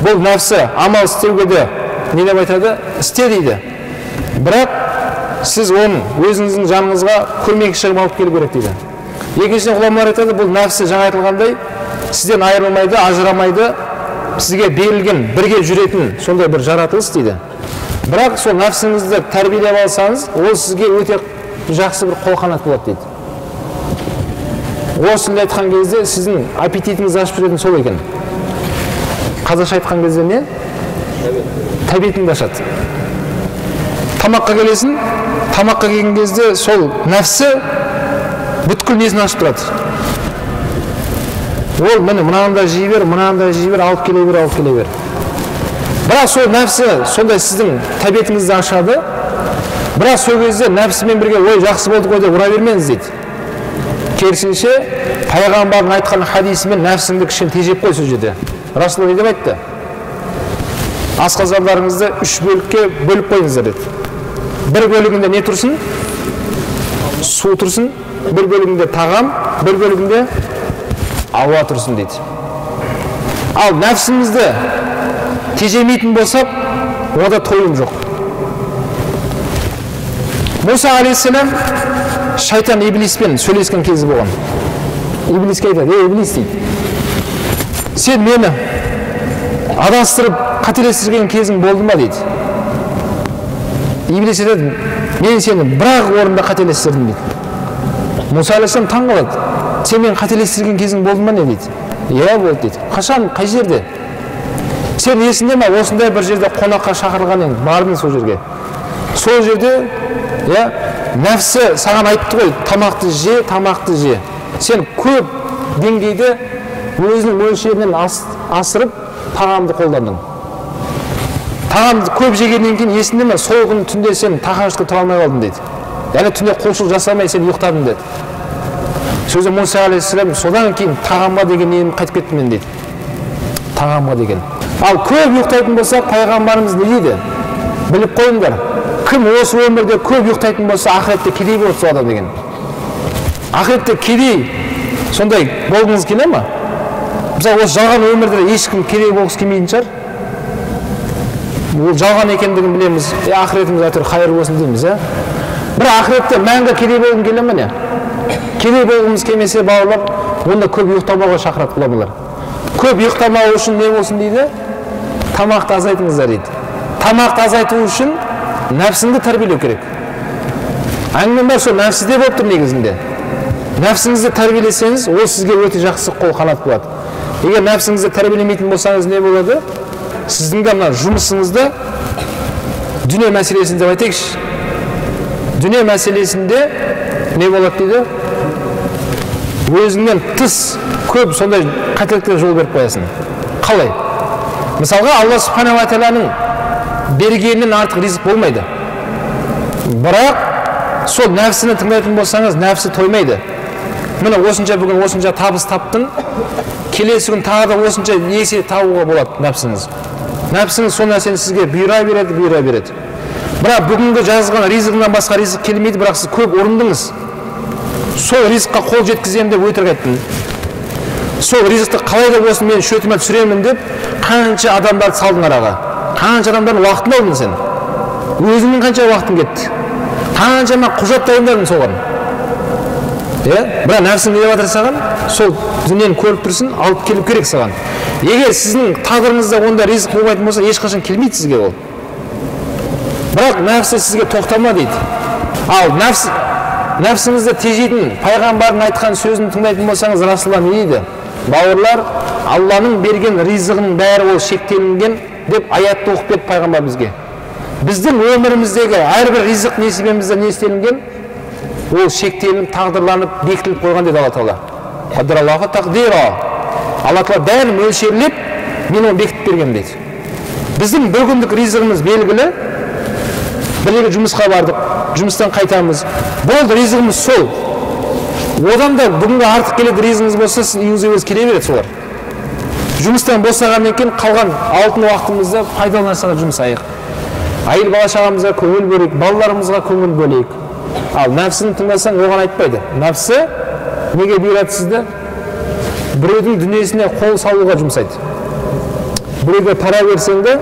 Speaker 1: бұл нәпсі амал істеуге де не деп айтады? Істе дейді. Бірақ сіз оны өзіңіздің жаныңызға көмекші шығып алып келу керек дейді. Екіншіден ғұламалар айтады, бұл нәпсі жаңа айтылғандай сізден айырылмайды, ажырамайды, сізге берілген, бірге жүретін сондай бір жаратылыс дейді. Бірақ сол нәпсіңізді тәрбиелеп алсаңыз, ол сізге өте жақсы бір қолқанат болады дейді. Осыны айтқан кезде сіздің аппетитіңізді ашып жүретін сол екен. Қазақша айтқан кезде не? Тәбетіңді ашады. Тамаққа келесің, тамаққа келген кезде сол нәпсі бүткіл несін ашып тұрады. Ол міне мынаны да жей бер, алып келе бер. Бірақ сол нәпсі сондай сіздің тәбетіңізді ашады. Бірақ сол кезде нәпсімен бірге ой жақсы болды ғой деп ұра бермеңіз дейді. Керісінше, пайғамбардың айтқан хадисімен нәпсіңді кішкене тежеп қой сол жерде. Расулалла не деп айтты? Асқазандарыңызды үш бөлікке бөліп қойыңыздар деді. Бір бөлігінде не тұрсын? Су тұрсын, бір бөлігінде тағам, бір бөлігінде ауа тұрсын дейді. Ал нәпсімізді тежемейтін болсақ, ода тойым жоқ. Муса алейхиссалам шайтан иблиспен сөйлескен кезі болған. Иблиске айтады, иблис дейді. Сен мені адастырып қателестірген кезің болды ма дейді. Иблис айтады, мен сені бір-ақ орында қателестірдім дейді. Муса алейхиссалам таң қалады. Сен мені қателестірген кезің болды ма не дейді. Иә болды дейді. Қашан, қай жерде? Сен есінде ме осындай бір жерде қонаққа шақырылған ең, бардың сол жерге. Сол жерде, нәпсі саған айтты ғой, тамақты же. Сен көп деңгейде өзінің мөлшерінен асырып тағамды қолдандың. Тағамды көп жегеннен кейін есінде ме, сол күн түнде сен тағамшыққа тұра алмай қалдың дейді. Яғни түнде қолшылық жасамай сен ұйықтадың деді. Сөзі Муса алейхиссалам содан кейін тағамға деген нені қайтып кеттім мен дейді. Тағамға деген. Ал көп ұйықтайтын болса, пайғамбарымыз не дейді? Біліп қойыңдар. Кім осы өмірде көп ұйықтайтын болса, ақыретте кедей болады сол адам деген. Ақыретте кедей сондай болғыңыз келе ма? Мысалы, осы жалған өмірде ешкім кедей болғысы келмейтін шығар. Ол жалған екендігін білеміз. Ақыретіміз әйтеуір қайыр болсын дейміз, Бір ақыретте мәңгі кедей болғым келе ме не? Кедей болғымыз келмесе бауырлар, онда көп ұйықтамауға шақырады ғұламалар. Көп ұйықтамау үшін не болсын дейді? Тамақты азайтыңыздар дейді. Тамақты азайту үшін нәпсіңді тәрбиелеу керек. Әңгіме бар, сол нәпсіде болып тұр негізінде. Нәпсіңізді тәрбиелесеңіз, ол сізге өте жақсы қол қанат болады. Егер нәпсіңізді тәрбиелемейтін болсаңыз не болады? Сіздің де мына жұмысыңызды дүние мәселесінде деп айтайықшы. Дүние мәселесінде не болады дейді? Өзіңнен тыс көп сондай қателіктерге жол беріп қоясың. Қалай? Мысалға, Алла субхана ва тағаланың бергенінен артық ризық болмайды. Бірақ сол нәпсіні тыңдайтын болсаңыз, нәпсі тоймайды. міне осынша бүгін осынша табыс таптың, келесі күн тағы да осынша есе табуға болады нәпсіңіз. Нәпсіңіз сол нәрсені сізге бұйыра береді. Бірақ бүгінгі жазған ризығынан басқа ризық келмейді, бірақ сіз көп орындыңыз. Сол ризыққа қол жеткіземін деп өтірік айттың. Сол ризықты қалай да болсын мен шөтіме түсіремін деп қанша адамдарды салдың араға. Қанша адамдардың уақытын алдың сен. Өзіңнің қанша уақытың кетті. Қаншама құжат дайындадың соған. Бірақ нәпсің не деп жатыр саған? Сол дүниені көріп тұрсын, алып келіп керек саған. Егер сіздің тағдырыңызда онда ризық болмайтын болса, ешқашан келмейді сізге ол. Бірақ нәпсі сізге тоқтама дейді. Ал нәпсіңізді тежейтін пайғамбардың айтқан сөзін тыңдайтын болсаңыз, Расулалла не дейді? Бауырлар, Алланың берген ризығының бәрі ол шектелінген деп аятты оқып берді пайғамбар бізге. Біздің өміріміздегі әрбір ризық несібемізде не істелінген? Ол шектелініп, тағдырланып, бекітіліп қойған деді Алла Тағала. Қаддираллаху тақдира. Алла Тағала бәрін мөлшерлеп, мен оны бекітіп берген дейді. Біздің бір күндік ризығымыз белгілі. Бірге жұмысқа бардық, жұмыстан қайтамыз. Болды, ризығымыз сол. Одан да бүгінгі артық келеді ризығыңыз болса, сіз үйіңізге өзі келе береді солар. Жұмыстан босағаннан кейін қалған алтын уақытымызды пайдалы нәрсеге жұмсайық. Айыл бала шағамызға көңіл бөлейік, балаларымызға көңіл бөлейік. Ал нәпсіні тыңдасаң, оған айтпайды. Нәпсі неге бұйырады сізді? Біреудің дүниесіне қол салуға жұмсайды. Біреуге пара берсең де,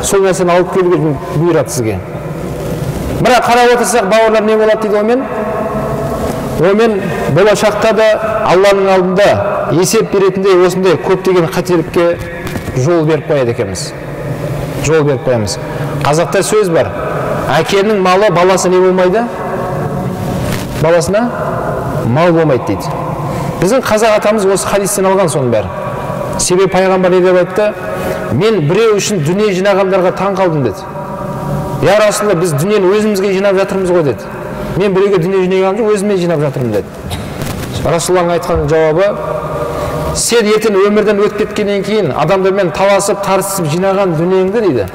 Speaker 1: сол нәрсені алып келуге бұйырады сізге. Бірақ қарап отырсақ, бауырлар не болады дейді омен болашақта да Алланың алдында есеп беретіндей осындай көптеген қателікке жол беріп қояды екенбіз. Жол беріп қоямыз. Қазақта сөз бар. Әкенің малы баласы не болмайды? Баласына мал болмайды дейді. Біздің қазақ атамыз осы хадистен алған соның бәрі. Себебі пайғамбар не деп айтты? Мен біреу үшін дүние жинағандарға таң қалдым деді. Я Расулалла, біз дүниені өзімізге жинап жатырмыз ғой деді. Мен біреуге дүние жинағаным жоқ, өзіме жинап жатырмын деді. Расулалланың айтқан жауабы, сен ертең өмірден өтіп кеткеннен кейін адамдармен таласып, тартысып жинаған дүниеңді дейді.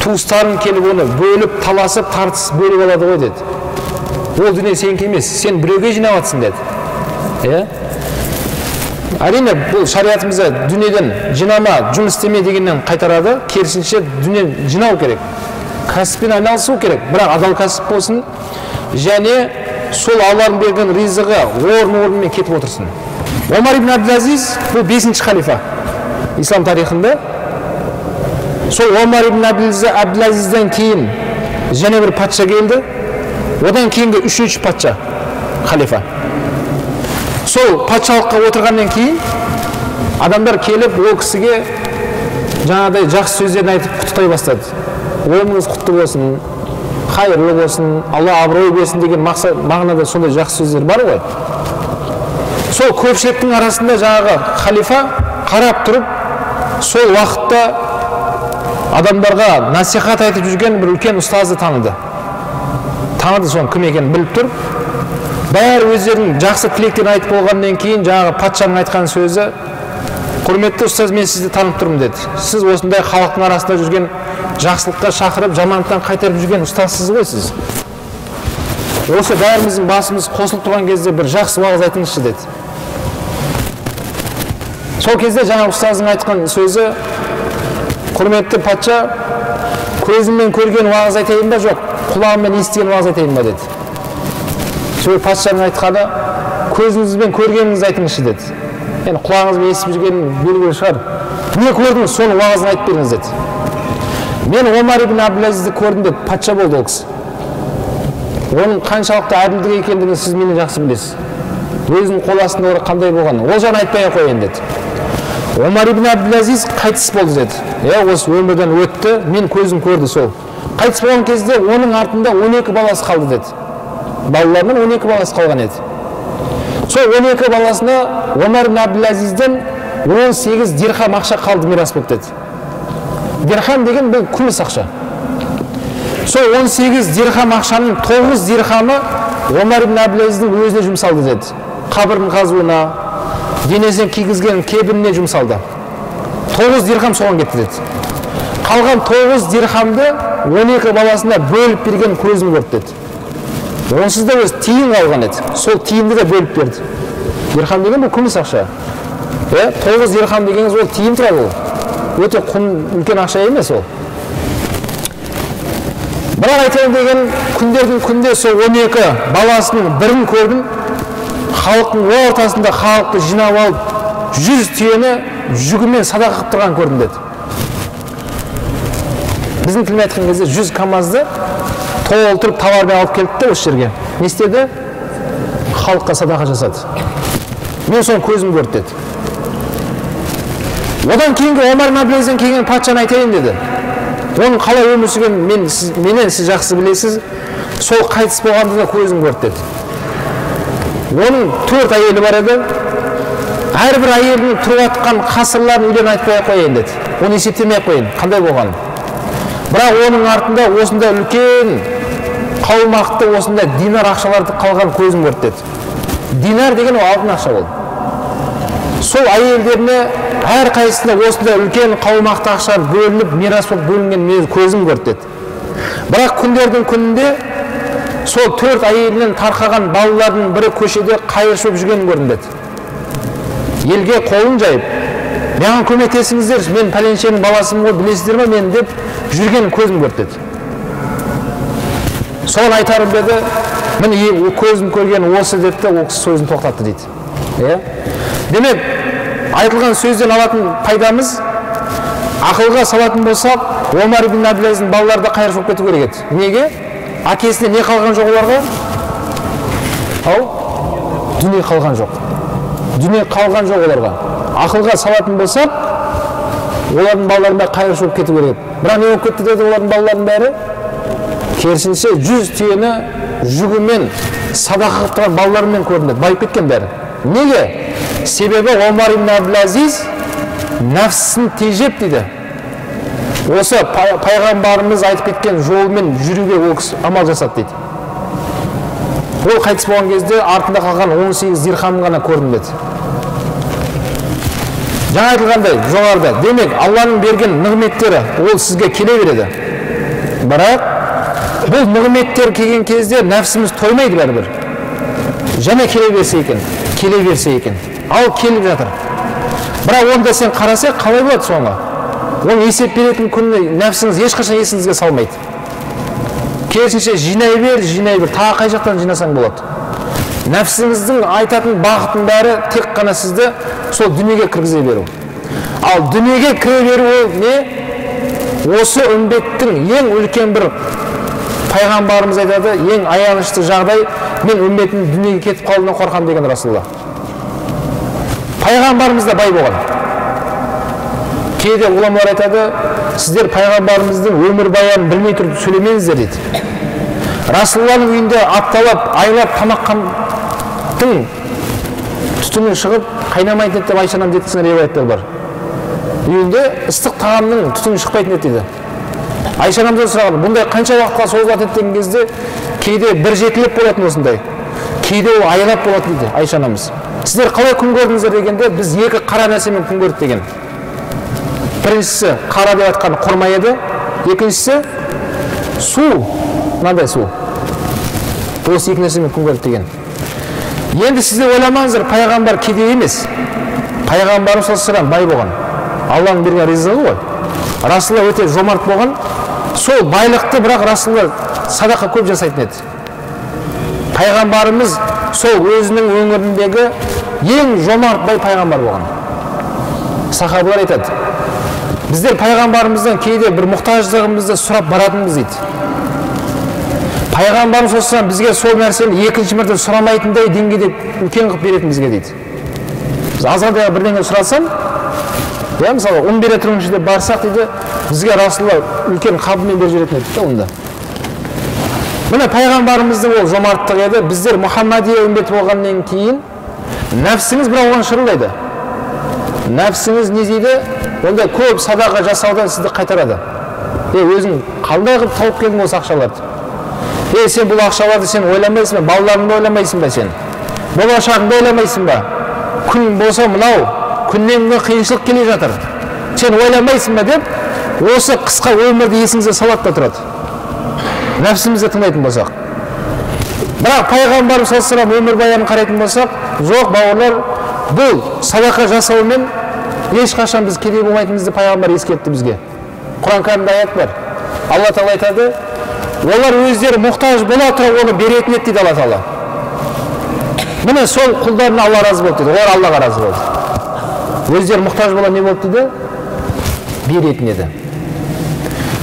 Speaker 1: Туыстарың келіп оны бөліп, таласып, тартысып бөліп алады ғой деді. Ол дүние сенікі емес, сен біреуге жинап жатсың деді. Әрине, бұл шариғатымызда дүниеден жинама, жұмыс істеме дегеннен қайтарады, керісінше дүниеден жинау керек. Кәсіппен айналысу керек, бірақ адал кәсіп болсын, және сол Алланың берген ризығы орын-орнымен кетіп отырсын. Омар ибн Абдул-Азиз бұл 5-ші халифа ислам тарихында. Сол Омар ибн Абдул-Азизден кейін және бір патша келді, одан кейінгі 3-ші патша халифа. Сол патшалыққа отырғаннан кейін адамдар келіп ол кісіге жаңағыдай жақсы сөздерін айтып құттықтай бастады. Өміріңіз құтты болсын, қайырлы болсын, Алла абырой берсін деген мағынада сондай жақсы сөздер бар ғой. Сол көпшіліктің арасында жаңағы халифа қарап тұрып, сол уақытта адамдарға насихат айтып жүрген бір үлкен ұстазды таныды. Таныды соның кім екенін біліп тұрып, бәрі өздерінің жақсы тілектерін айтып болғаннан кейін жаңағы патшаның айтқан сөзі: құрметті ұстаз, мен сізді танып тұрмын деді. Сіз осындай халықтың арасында жүрген, жақсылыққа шақырып, жамандықтан қайтарып жүрген ұстазсыз ғой сіз. Осы бәріміздің басымыз қосылып тұрған кезде бір жақсы уағыз айтыңызшы деді. Сол кезде жаңа ұстаздың айтқан сөзі: құрметті патша, көзіммен көрген уағыз айтайын ба, жоқ, құлағыммен естіген уағыз айтайын ба деді. Сол патшаның айтқаны: көзіңізбен көргеніңізді айтыңызшы деді. Yani құлағыңызбен естіп жүргенін белгілі шығар. Не көрдіңіз, соның уағызын айтып беріңіз деді. Мен Омар ибн Абдул-Азизді көрдім деді, патша болды ол кісі. Оның қаншалықты әділдік екендігін сіз менен жақсы білесіз. Өзінің қол астында қандай болғанын, ол жағын айтпай ақ қояйын деді. Омар ибн Абдул-Азиз қайтыс болды деді. Осы өмірден өтті, мен көзім көрді сол. Қайтыс болған кезде оның артында 12 баласы қалды деді. Балаларынан 12 баласы қалған еді. Сол 12 баласына Омар ибн Абдул-Азизден 18 дирхам ақша қалды мирас болып деді. Дирхам деген бұл күміс ақша. Сол 18 дирхам ақшаның 9 дирхамы Омар ибн Абдул-Азиздың өзіне жұмсалды деді. Қабірдің қазуына, денесіне кигізген кебініне жұмсалды. 9 дирхам соған кетті деді. Қалған 9 дирхамды 12 баласына бөліп берген көзім көрді деді. Онсыз да өз тиын қалған еді. Сол тиынды да бөліп берді. Дирхам деген бұл күміс ақша. 9 дирхам дегеніңіз ол тиын тұрады ол. Өте үлкен ақша емес ол. Бірақ айтайын деген күндердің күнде сол 12 баласының бірін көрдім. Халықтың ортасында халықты жинап алып, 100 түйені жүгімен садақа қылып тұрған көрдім деді. Біздің тілмен айтқан кезде 100 камазды толтырып товармен алып келді осы жерге. Не істеді? Халыққа садақа жасады. Мен соны көзім көрді деді. Одан кейінгі Омар ибн Абдул-Азизден келген патшаны айтайын деді. Оның қалай өмір сүргенін менен сіз жақсы білесіз. Сол қайтыс болғанда да көзім көрді деді. Оның 4 әйелі бар еді. Әрбір әйелінің тұрып жатқан қасырларын үйлерін айтпай қояйын деді. Оны есептемей қояйын, қандай болған. Бірақ оның артында осында үлкен қаумақты осында динар ақшаларды қалған көзім көрді деді. Динар деген ол алтын ақша ол. Сол әйелдеріне әр қайсысында осында үлкен қаумақты ақша бөлініп, мирас болып бөлінген мен көзім көрді деді. Бірақ күндердің күнінде сол 4 әйелінен тарқаған балалардың бірі көшеде қайыршып жүргенін көрдім деді. Елге қолын жайып, маған көмектесіңіздер, мен пәленшенің баласымын ғой, білесіздер ме мен деп жүргенін көзім көрді деді. Соны айтарым деді, міне көзім көрген осы деді де ол кісі сөзін тоқтатты дейді. Демек, айтылған сөзден алатын пайдамыз, ақылға салатын болсақ, Омар ибн Абдул-Азиздың балалары да қайыршы болып кету керек еді. Неге? Әкесіне не қалған жоқ оларға? Дүние қалған жоқ. Дүние қалған жоқ оларға. Ақылға салатын болсақ, олардың балаларында қайыршы болып кету керек еді. Бірақ не болып кетті деді олардың балаларының бәрі? Керісінше 100 түйені жүгімен садақа қылып тұрған балаларымен көрінді. Байып кеткен бәрі. Неге? Себебі Омар ибн Абдул-Азиз нәпсісін тежеп дейді. Осы пайғамбарымыз айтып кеткен жолымен жүруге ол кісі амал жасады дейді. Ол қайтыс болған кезде артында қалған 18 дирхамын ғана көрдім деді. Жаңа айтылғандай жоғарыда, демек Алланың берген нығметтері ол сізге келе береді. Бірақ бұл нығметтер келген кезде нәпсіміз тоймайды бәрібір. Және келе берсе екен. Ал келіп жатыр. Бірақ онда сен қарасай қалай болады соңы? Оны есеп беретін күніне нәпсіңіз ешқашан есіңізге салмайды. Керісінше жинай бер, тағы қай жақтан жинасаң болады. Нәпсіңіздің айтатын бағытын бәрі тек қана сізді сол дүниеге кіргізе беру. Ал дүниеге кіре беру ол не? Осы үмбеттің ең үлкен бір пайғамбарымыз айтады, ең аянышты жағдай, мен үмбеттің дүниеге кетіп қалуынан қорқам деген Расулалла. Пайғамбарымыз да бай болған. Кейде ғұламалар айтады, сіздер пайғамбарымыздың өмір баянын білмей тұрып сөйлемеңіздер дейді. Расулалланың үйінде апталап, айлап тамақтың түтіні шығып, қайнамайды деп Айша анам жеткізген риуаяттар бар. Үйінде ыстық тағамның түтіні шықпайтын еді дейді. Айша анамдан сұраған, бұндай қанша уақытқа созылады деген кезде кейде бір жетілеп болатын осындай. Кейде ол айлап болады дейді Айша анамыз. Сіздер қалай күн көрдіңіздер дегенде, біз екі қара нәрсемен күн көрдік деген. Біріншісі қара деп атқан құрма еді, екіншісі су, мынандай су. Осы екі нәрсемен күн көрдік деген. Енді сіздер ойламаңыздар, пайғамбар кедей емес. Пайғамбарымыз саллаллаху бай болған. Алланың берген ризығы ғой. Расулалла өте жомарт болған. Сол байлықты бірақ Расулалла садақа көп жасайтын еді. Пайғамбарымыз сол өзінің өңіріндегі ең жомарт бай пайғамбар болған. Сахабалар айтады, біздер пайғамбарымыздан кейде бір мұқтаждығымызды сұрап баратынбыз дейді. Пайғамбарымыз саллаллаху бізге сол нәрсені екінші мәрте сұрамайтындай деңгейде үлкен қылып беретін бізге дейді. Біз азғантай бірдеңе сұрасам, мысалы 10 бере тұрыңызшы деп барсақ дейді, бізге Расулалла үлкен қабылмен беріп жіберетін еді да онда. Міне пайғамбарымыздың ол жомарттығы еді. Біздер Мұхаммадия үмбеті болғаннан кейін нәпсіңіз бір оған шырылдайды. Нәпсіңіз не дейді? Онда көп садақа жасаудан сізді қайтарады. Өзің қандай қылып тауып келдің осы ақшаларды? Сен бұл ақшаларды сен ойламайсың ба? Балаларыңды ойламайсың ба сен? Болашағыңды ойламайсың ба? Күн болса мынау, күннен күнге қиыншылық келе жатыр. Сен ойламайсың ба деп, осы қысқа өмірді есіңізге салады да тұрады. Нәпсімізді тыңдайтын болсақ. Бірақ пайғамбарымыз саллаллаху алейхи өмірбаянын қарайтын болсақ, жоқ бауырлар, бұл садақа жасаумен ешқашан біз кедей болмайтынымызды пайғамбар ескертті бізге. Құран кәрімде аят бар. Алла тағала айтады, олар өздері мұқтаж бола тұра оны беретін еді дейді Алла тағала. Міне сол құлдарына Алла разы болды дейді, олар Аллаға разы болды. Өздері мұқтаж бола не болды дейді? Беретін еді.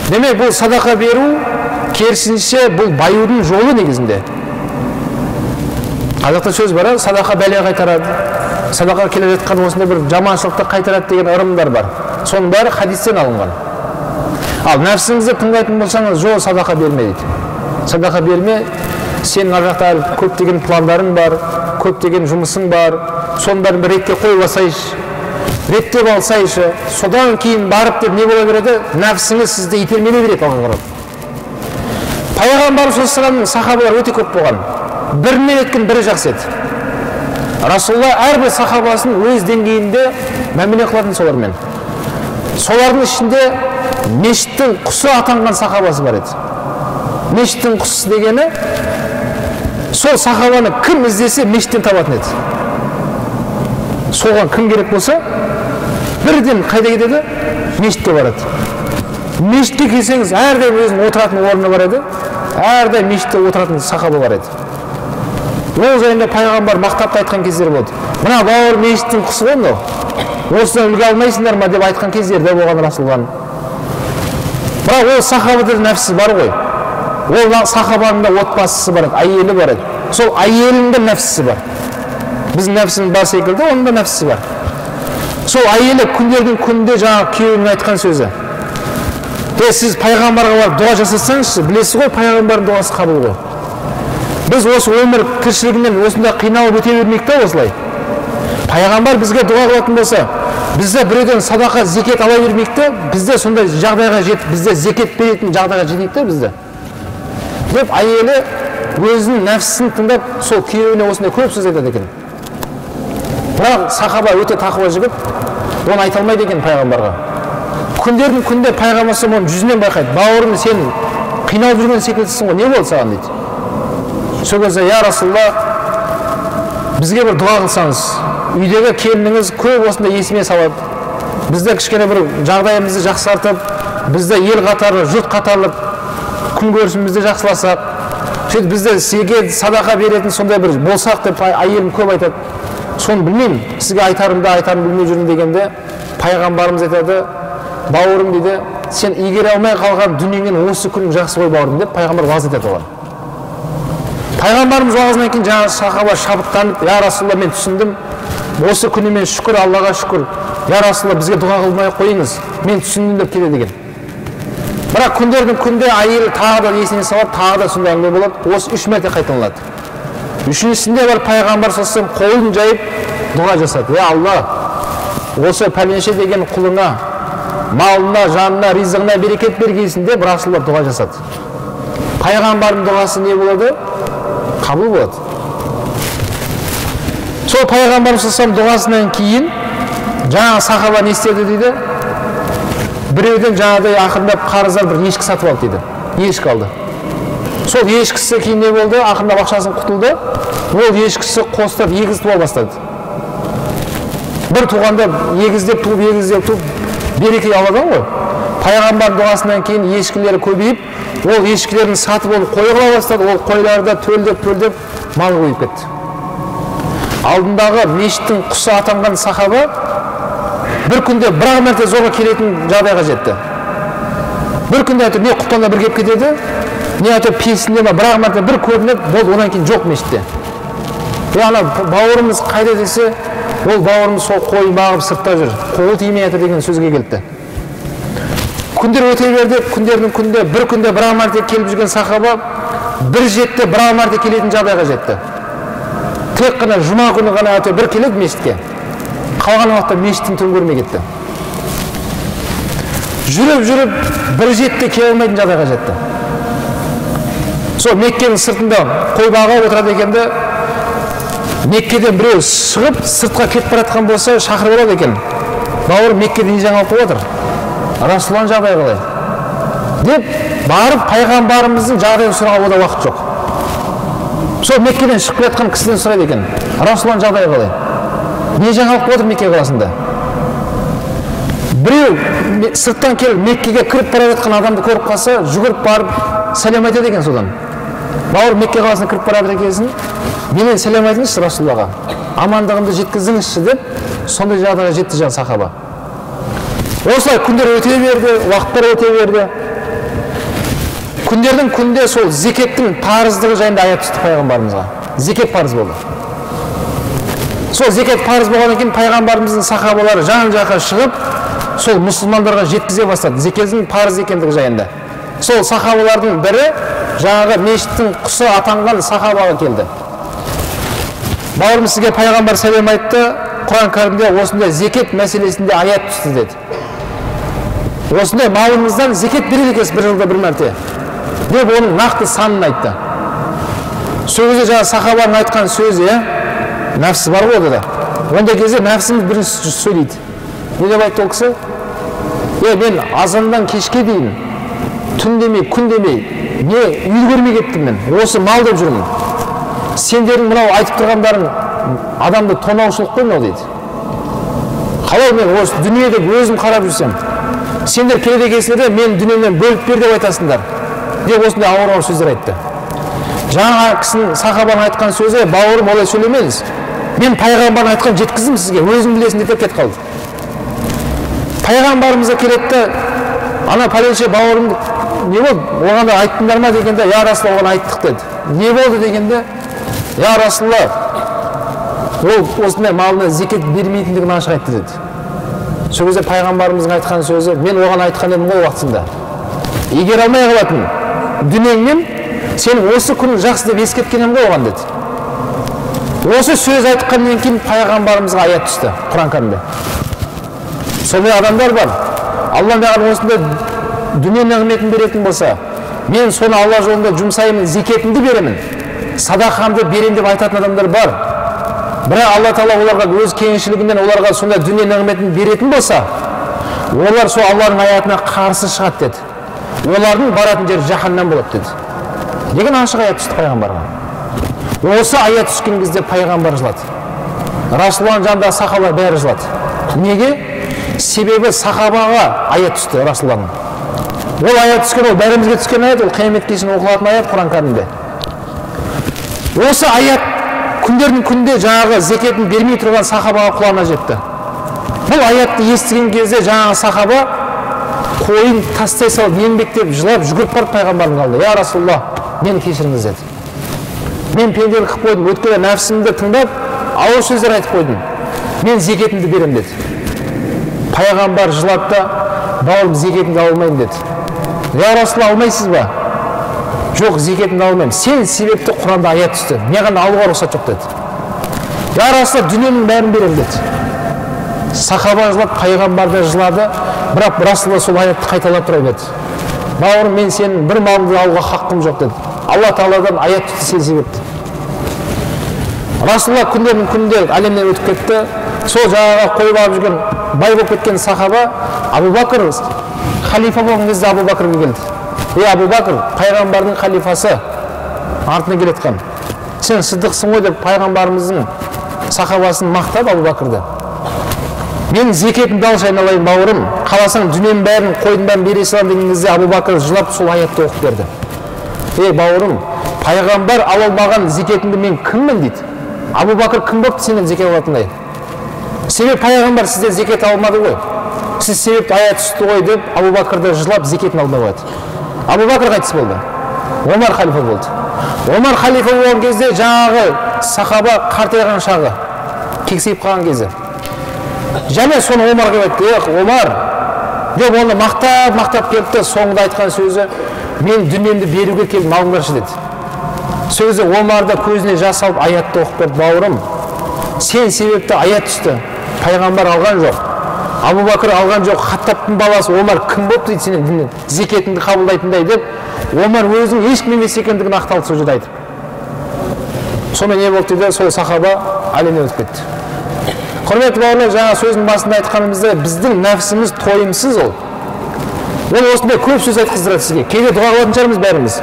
Speaker 1: Демек бұл садақа беру керісінше бұл баюдың жолы негізінде. Қазақта сөз бар, садақа бәле қайтарады. Садақа келе жатқан осында бір жаманшылықты қайтарады деген ырымдар бар. Соның бәрі хадистен алынған. Ал нәпсіңізді тыңдайтын болсаңыз, жол садақа берме дейді. Садақа берме, сенің ар жақта көптеген пландарың бар, көптеген жұмысың бар, соның бәрін бір ретке қойып алсайшы, реттеп алсайшы, содан кейін барып деп не бола береді? Нәпсіңіз сізді итермелей береді алға қарап. Пайғамбар саллаллаху сахабалар өте көп болған. Бірінен өткен бірі жақсы еді. Расулалла әрбір сахабасын өз деңгейінде мәміле қылатын солармен. Солардың ішінде мешіттің құсы атанған сахабасы бар еді. Мешіттің құсы дегені сол сахабаны кім іздесе мешіттен табатын еді. Соған кім керек болса, бірден қайда кетеді? Мешітке барады. Мешітке келсеңіз, әрдайым өзінің отыратын орны бар еді. Әрдайым мешітте отыратын сахаба бар еді. Ол жайында пайғамбар мақтап айтқан кездер болды. Мына бауыр мешіттің құсы ғой мынау. Осыдан үлгі алмайсыңдар ма деп айтқан кездерде болған Расулалланың. Бірақ ол сахабада нәпсі бар ғой. Ол сахабаның да отбасысы бар еді, әйелі бар еді. Сол әйелінің да нәпсісі бар. Біздің нәпсіміз бар секілді, оның да нәпсісі бар. Сол әйелі күндердің күнінде жаңағы күйеуінің айтқан сөзі. Сіз пайғамбарға барып дұға жасасаңызшы, білесіз ғой, пайғамбардың дұғасы қабыл ғой. Біз осы өмір тіршілігінен осында қиналып өте бермейік та осылай. Пайғамбар бізге дұға қылатын болса, бізде біреуден садақа, зекет ала бермейік те, бізде сондай жағдайға жетіп, бізде зекет беретін жағдайға жетейік те бізде. Деп әйелі өзінің нәпсісін тыңдап, сол күйеуіне осындай көп сөз айтады екен. Бірақ сахаба өте тақуа жігіт, оны айта алмайды екен пайғамбарға. Күндердің күнде пайғамбар оны жүзінен байқайды. Бауырым, сен қиналып жүрген секілдісің ғой, не болды саған дейді. Сол кезде, я Расулалла, бізге бір дұға қылсаңыз, үйдегі келініңіз көп осында есіме салады. Бізде кішкене бір жағдайымызды жақсартып, бізде ел қатарлы, жұрт қатарлы күн көрісімізді жақсыласақ, сөйтіп бізде сізге садақа беретін сондай бір болсақ деп әйелім көп айтады. Соны білмеймін, сізге айтарымды білмей жүрмін дегенде, пайғамбарымыз айтады, бауырым дейді, сен игере алмай қалған дүниеңнен осы күнің жақсы ғой бауырым деп пайғамбар уағыз етеді оған. Пайғамбарымыз уағызынан кейін жаңағы сахаба шабыттанып, я Расулалла, мен түсіндім, осы күнімен шүкір, Аллаға шүкір, я Расулалла, бізге дұға қылмай қойыңыз, мен түсіндім деп келеді деген. Бірақ күндердің күнде әйелі тағы да есіне салады, тағы да сондай әңгіме болады, осы 3 мәрте қайталанады. Үшіншісінде бар пайғамбар саллаллаху алейхи қолын жайып дұға жасады. Я Алла, осы пәленше деген құлыңа, малына, жанына, ризығына берекет бергейсін деп Расулалла дұға жасады. Пайғамбардың дұғасы не болады? Қабыл болады. Сол пайғамбар саллаллаху дұғасынан кейін жаңағы сахаба не істеді дейді? Біреуден жаңағыдай ақырындап қарыздан бір ешкі сатып алды дейді. Ешкі алды. Сол ешкісі кейін не болды? Ақырындап ақшасын құтылды. Ол ешкісі қостап егіз туа бастады. Бір туғанда егіздеп туып береке алады ғой. Пайғамбар дұғасынан кейін ешкілері көбейіп, ол ешкілерін сатып алып қой қыла бастады. Ол қойларды төлдеп мал қойып кетті. Алдындағы мешіттің құсы атанған сахаба бір күнде бір мәрте зорға келетін жағдайға жетті. Бір күнде айтып, не құптанда бір кеп кетеді, не айтып песінде ма бір мәрте бір көрініп, болды, одан кейін жоқ мешітте. Ана бауырымыз қайда десе, ол бауырымыз сол қой бағып сыртта жүр, қолы тимей жатыр деген сөзге келді. Күндер өте берді, күндердің күнде бір күнде бір мәрте келіп жүрген сахаба бір жетті, бір мәрте келетін жағдайға жетті. Тек қана жұма күні ғана өте бір келеді мешітке. Қалған уақытта мешіттің түн көрмей кетті. Жүріп бір жетті келе алмайтын жағдайға жетті. Сол Меккенің сыртында қой бағып отырады екенде, Меккеден біреу шығып сыртқа кетіп баратқан болса шақырып алады екен. Бауыр, Меккеде не жаңалық болып отыр? Расулан жағдай қалай? Деп барып пайғамбарымыздың жағдайын сұрауға да уақыт жоқ. Сол Меккеден шығып келе жатқан кісіден сұрайды екен, Расулан жағдайы қалай? Не жаңалық болып отыр Мекке қаласында? Біреу сырттан келіп Меккеге кіріп бара жатқан адамды көріп қалса, жүгіріп барып сәлем айтады екен содан. Бауыр, Мекке қаласына кіріп бара жатыр екенсің, менен сәлем айтыңызшы Расулаллаға, амандығымды жеткізіңізші деп, сондай жағдайға жетті жаңа сахаба. Осылай күндер өте берді, уақыттар өте берді. Күндердің күнде сол зекеттің парыздығы жайында аят түсті пайғамбарымызға. Зекет парыз болды. Сол зекет парыз болғаннан кейін пайғамбарымыздың сахабалары жан-жаққа шығып, сол мұсылмандарға жеткізе бастады зекеттің парыз екендігі жайында. Сол сахабалардың бірі жаңағы мешіттің құсы атанған сахабаға келді. Бауырым, сізге пайғамбар сәлем айтты, Құран кәрімде осындай зекет мәселесінде аят түсті деді. Осындай малыңыздан зекет береді екенсіз бір жылда бір мәрте деп оның нақты санын айтты. Сол кезде жаңа сахабаның айтқан сөзі, нәпсі бар ғой да. Ондай кезде нәпсіміз бірінші сөйлейді. Не деп айтты ол кісі? Мен азаннан кешке дейін түн демей, күн демей, не үй көрмей кеттім мен. Осы мал деп жүрмін. Сендердің мынау айтып тұрғандарың адамды тонаушылық қой мынау дейді. Қалай мен осы дүниеде өзім қарап жүрсем, сендер келеді екенсіңдер, мен дүниемнен бөліп бер деп айтасыңдар деп осындай ауыр сөздер айтты. Жаңа кісінің сахабаның айтқан сөзі, бауырым, олай сөйлемеңіз. Мен пайғамбардың айтқан жеткіздім сізге, өзің білесің деп кетіп қалды. Пайғамбарымызға келеді, ана пәленше бауырым не болды? Оған да айттыңдар ма дегенде, я Расулалла, оған айттық деді. Не болды дегенде, я Расулалла, ол осындай малына зекет бермейтіндігін ашық айтты деді. Сол кезде пайғамбарымыздың айтқан сөзі, мен оған айтқан едім ғой уақытында. Егер алмай қалатын дүниеңнен, сен осы күн жақсы деп ескерткенім ғой оған деді. Осы сөз айтқаннан кейін пайғамбарымызға аят түсті Құран кәрімде. Сондай адамдар бар. Алла маған осындай дүние нығметін беретін болса, мен соны Алла жолында жұмсаймын, зекетімді беремін, садақамды беремін деп айтатын адамдар бар. Бірақ Алла Тағала оларға өз кеңшілігімен оларға сондай дүние нығметін беретін болса, олар сол Алланың аятына қарсы шығады деді. Олардың баратын жері жаһаннам болады деді. Деген ашық аят түсті пайғамбарға. Осы аят түскен кезде пайғамбар жылады. Расулалланың жанындағы сахабалар бәрі жылады. Неге? Себебі сахабаға аят түсті Расулалланың. Ол аят түскен, ол бәрімізге түскен аят, ол қиямет кешінде оқылатын аят Құран кәрімде. Осы аят күндердің күнде жаңағы зекетін бермей тұрған сахабаға құлағына жетті. Бұл аятты естіген кезде жаңағы сахаба қойын тастай салып, еңбектеп, жылап, жүгіріп барып пайғамбардың алдына, я Расулалла, мені кешіріңіз деді. Мен пенделік қылып қойдым, өткенде нәпсімді тыңдап, ауыр сөздер айтып қойдым. Мен зекетімді берем деді. Пайғамбар жылады да, бауырым, зекетімді алмаймын деді. Я Расулалла, алмайсыз ба? Жоқ, зекетімді алмаймын. Сен себепті Құранда аят түсті. Маған алуға рұқсат жоқ деді. Я Расулалла, дүниенің бәрін берем деді. Сахаба жылады, пайғамбар да жылады, бірақ Расулалла сол аятты қайталап тұра берді. Бауырым, мен сенің бір малыңды алуға хақым жоқ деді. Алла Тағаладан аят түсті сен себепті. Расулалла күндердің күнде әлемнен өтіп кетті. Сол жағаға қойып алып жүрген, бай болып кеткен сахаба Абу Бакр, халифа болған кезде Абу Бакрға келді. Абу Бакр, пайғамбардың халифасы артына келе жатқан. Сен сыдықсың ғой деп пайғамбарымыздың сахабасын мақтап Абу Бакрды. Мен зекетімді алшы айналайын бауырым, қаласаң дүниенің бәрін қойдың бәрін бере салам деген кезде Абу Бакр жылап сол аятты оқып берді. Бауырым, пайғамбар ала алмаған зекетімді мен кіммін дейді. Абу Бакр кім болып сенен зекет алатындай? Себеп пайғамбар сізден зекет алмады ғой. Сіз себепті аят түсті ғой деп Абу Бакрды жылап зекетін алмай қойды. Абу Бакр қайтыс болды. Омар халифа болды. Омар халифа болған кезде жаңағы сахаба қартайған шағы, кексейіп қалған кезде. Және соны Омарға айтты, Омар деп оны мақтап келді, соңында айтқан сөзі, мен дүниемді беруге келдім, алыңдаршы деді. Сөзі Омарда көзіне жас алып аятты оқып берді, бауырым, сен себепті аят түсті, пайғамбар алған жоқ, Абу Бакр алған жоқ, Хаттабтың баласы Омар кім болып дейді сенен зекетіңді қабылдайтындай деп, Омар өзінің ешкім емес екендігін ақталды сол жерде айтып. Сонымен не болды дейді, сол сахаба әлемнен өтіп кетті. Құрметті бауырлар, жаңа сөздің басында айтқанымызда біздің нәпсіміз тойымсыз ол. Ол осындай көп сөз айтқыздырады сізге. Кейде дұға қылатын шығармыз бәріміз.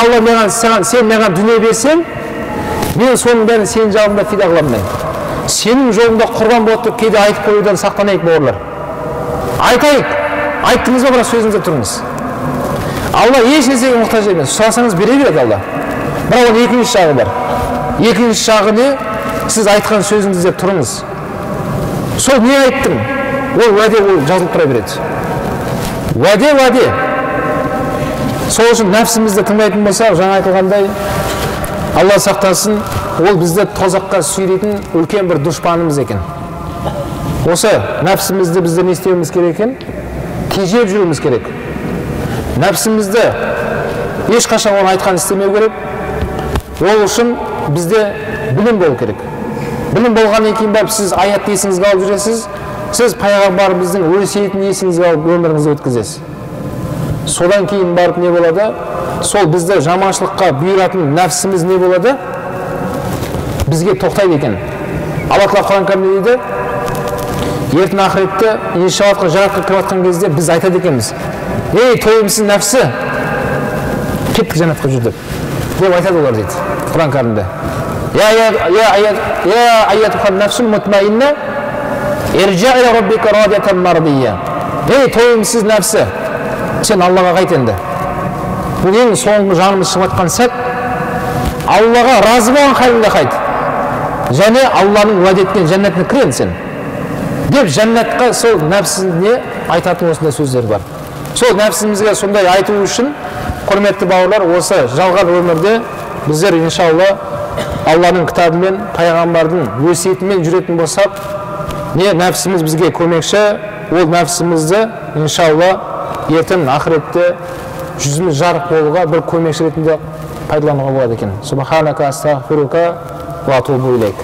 Speaker 1: Алла, сен маған дүние берсең, мен соның бәрін сенің жолыңда фида қыламын, мен сенің жолыңда құрбан болып тұрып кейде айтып қоюдан сақтанайық бауырлар. Айтайық, айттыңыз ба, бірақ сөзіңізде тұрыңыз. Алла еш нәрсеге мұқтаж емес, сұрасаңыз бере береді Алла. Бірақ оның екінші жағы бар. Екінші жағы не? Сіз айтқан сөзіңізде тұрыңыз. Сол не айттың? Ол уәде, ол жазылып тұра береді. Уәде. Сол үшін нәпсімізді тыңдайтын болсақ, жаңа айтылғандай, Алла сақтасын, ол бізді тозаққа сүйрейтін үлкен бір дұшпанымыз екен. Осы нәпсімізді біздер не істеуіміз керек екен? Тежеп жүруіміз керек. Нәпсімізді ешқашан оны айтқан істемеу керек. Ол үшін бізде білім болу керек. Білім болғаннан кейін барып сіз аятты есіңізге алып жүресіз, сіз пайғамбарымыздың өсиетін есіңізге алып өміріңізді өткізесіз. Содан кейін барып не болады? Сол бізді жаманшылыққа бұйыратын нәпсіміз не болады? Бізге тоқтайды екен. Алла Тағала Құран кәрімде дейді, ертең ақыретте иншаллахқа жәннатқа кіріп жатқан кезде біз айтады екенбіз: ей тойымсыз нәпсі, кеттік жәннатқа жүр деп айтады олар дейді Құран кәрімде. Я айятухан нәфсул мутмаинна иржа иля раббика радиятан мардия. Ей тойымсыз нәпсі, сен Аллаға қайт енді. Бұл ең соңғы жанымыз шығып жатқан сәт, Аллаға разы болған халіңде қайт. Және Алланың уәде еткен жәннатына кір сен. Деп жәннатқа сол нәпсіне айтатын осындай сөздер бар. Сол нәпсімізге сондай айту үшін, құрметті бауырлар, осы жалған өмірде біздер иншалла Алланың кітабымен, пайғамбардың өсиетімен жүретін болсақ, не нәпсіміз бізге көмекші, ол нәпсімізді иншалла ертең ақыретте жүзіміз жарық болуға бір көмекші ретінде пайдалануға болады екен. Субханака астағфирука ва атубу илейк.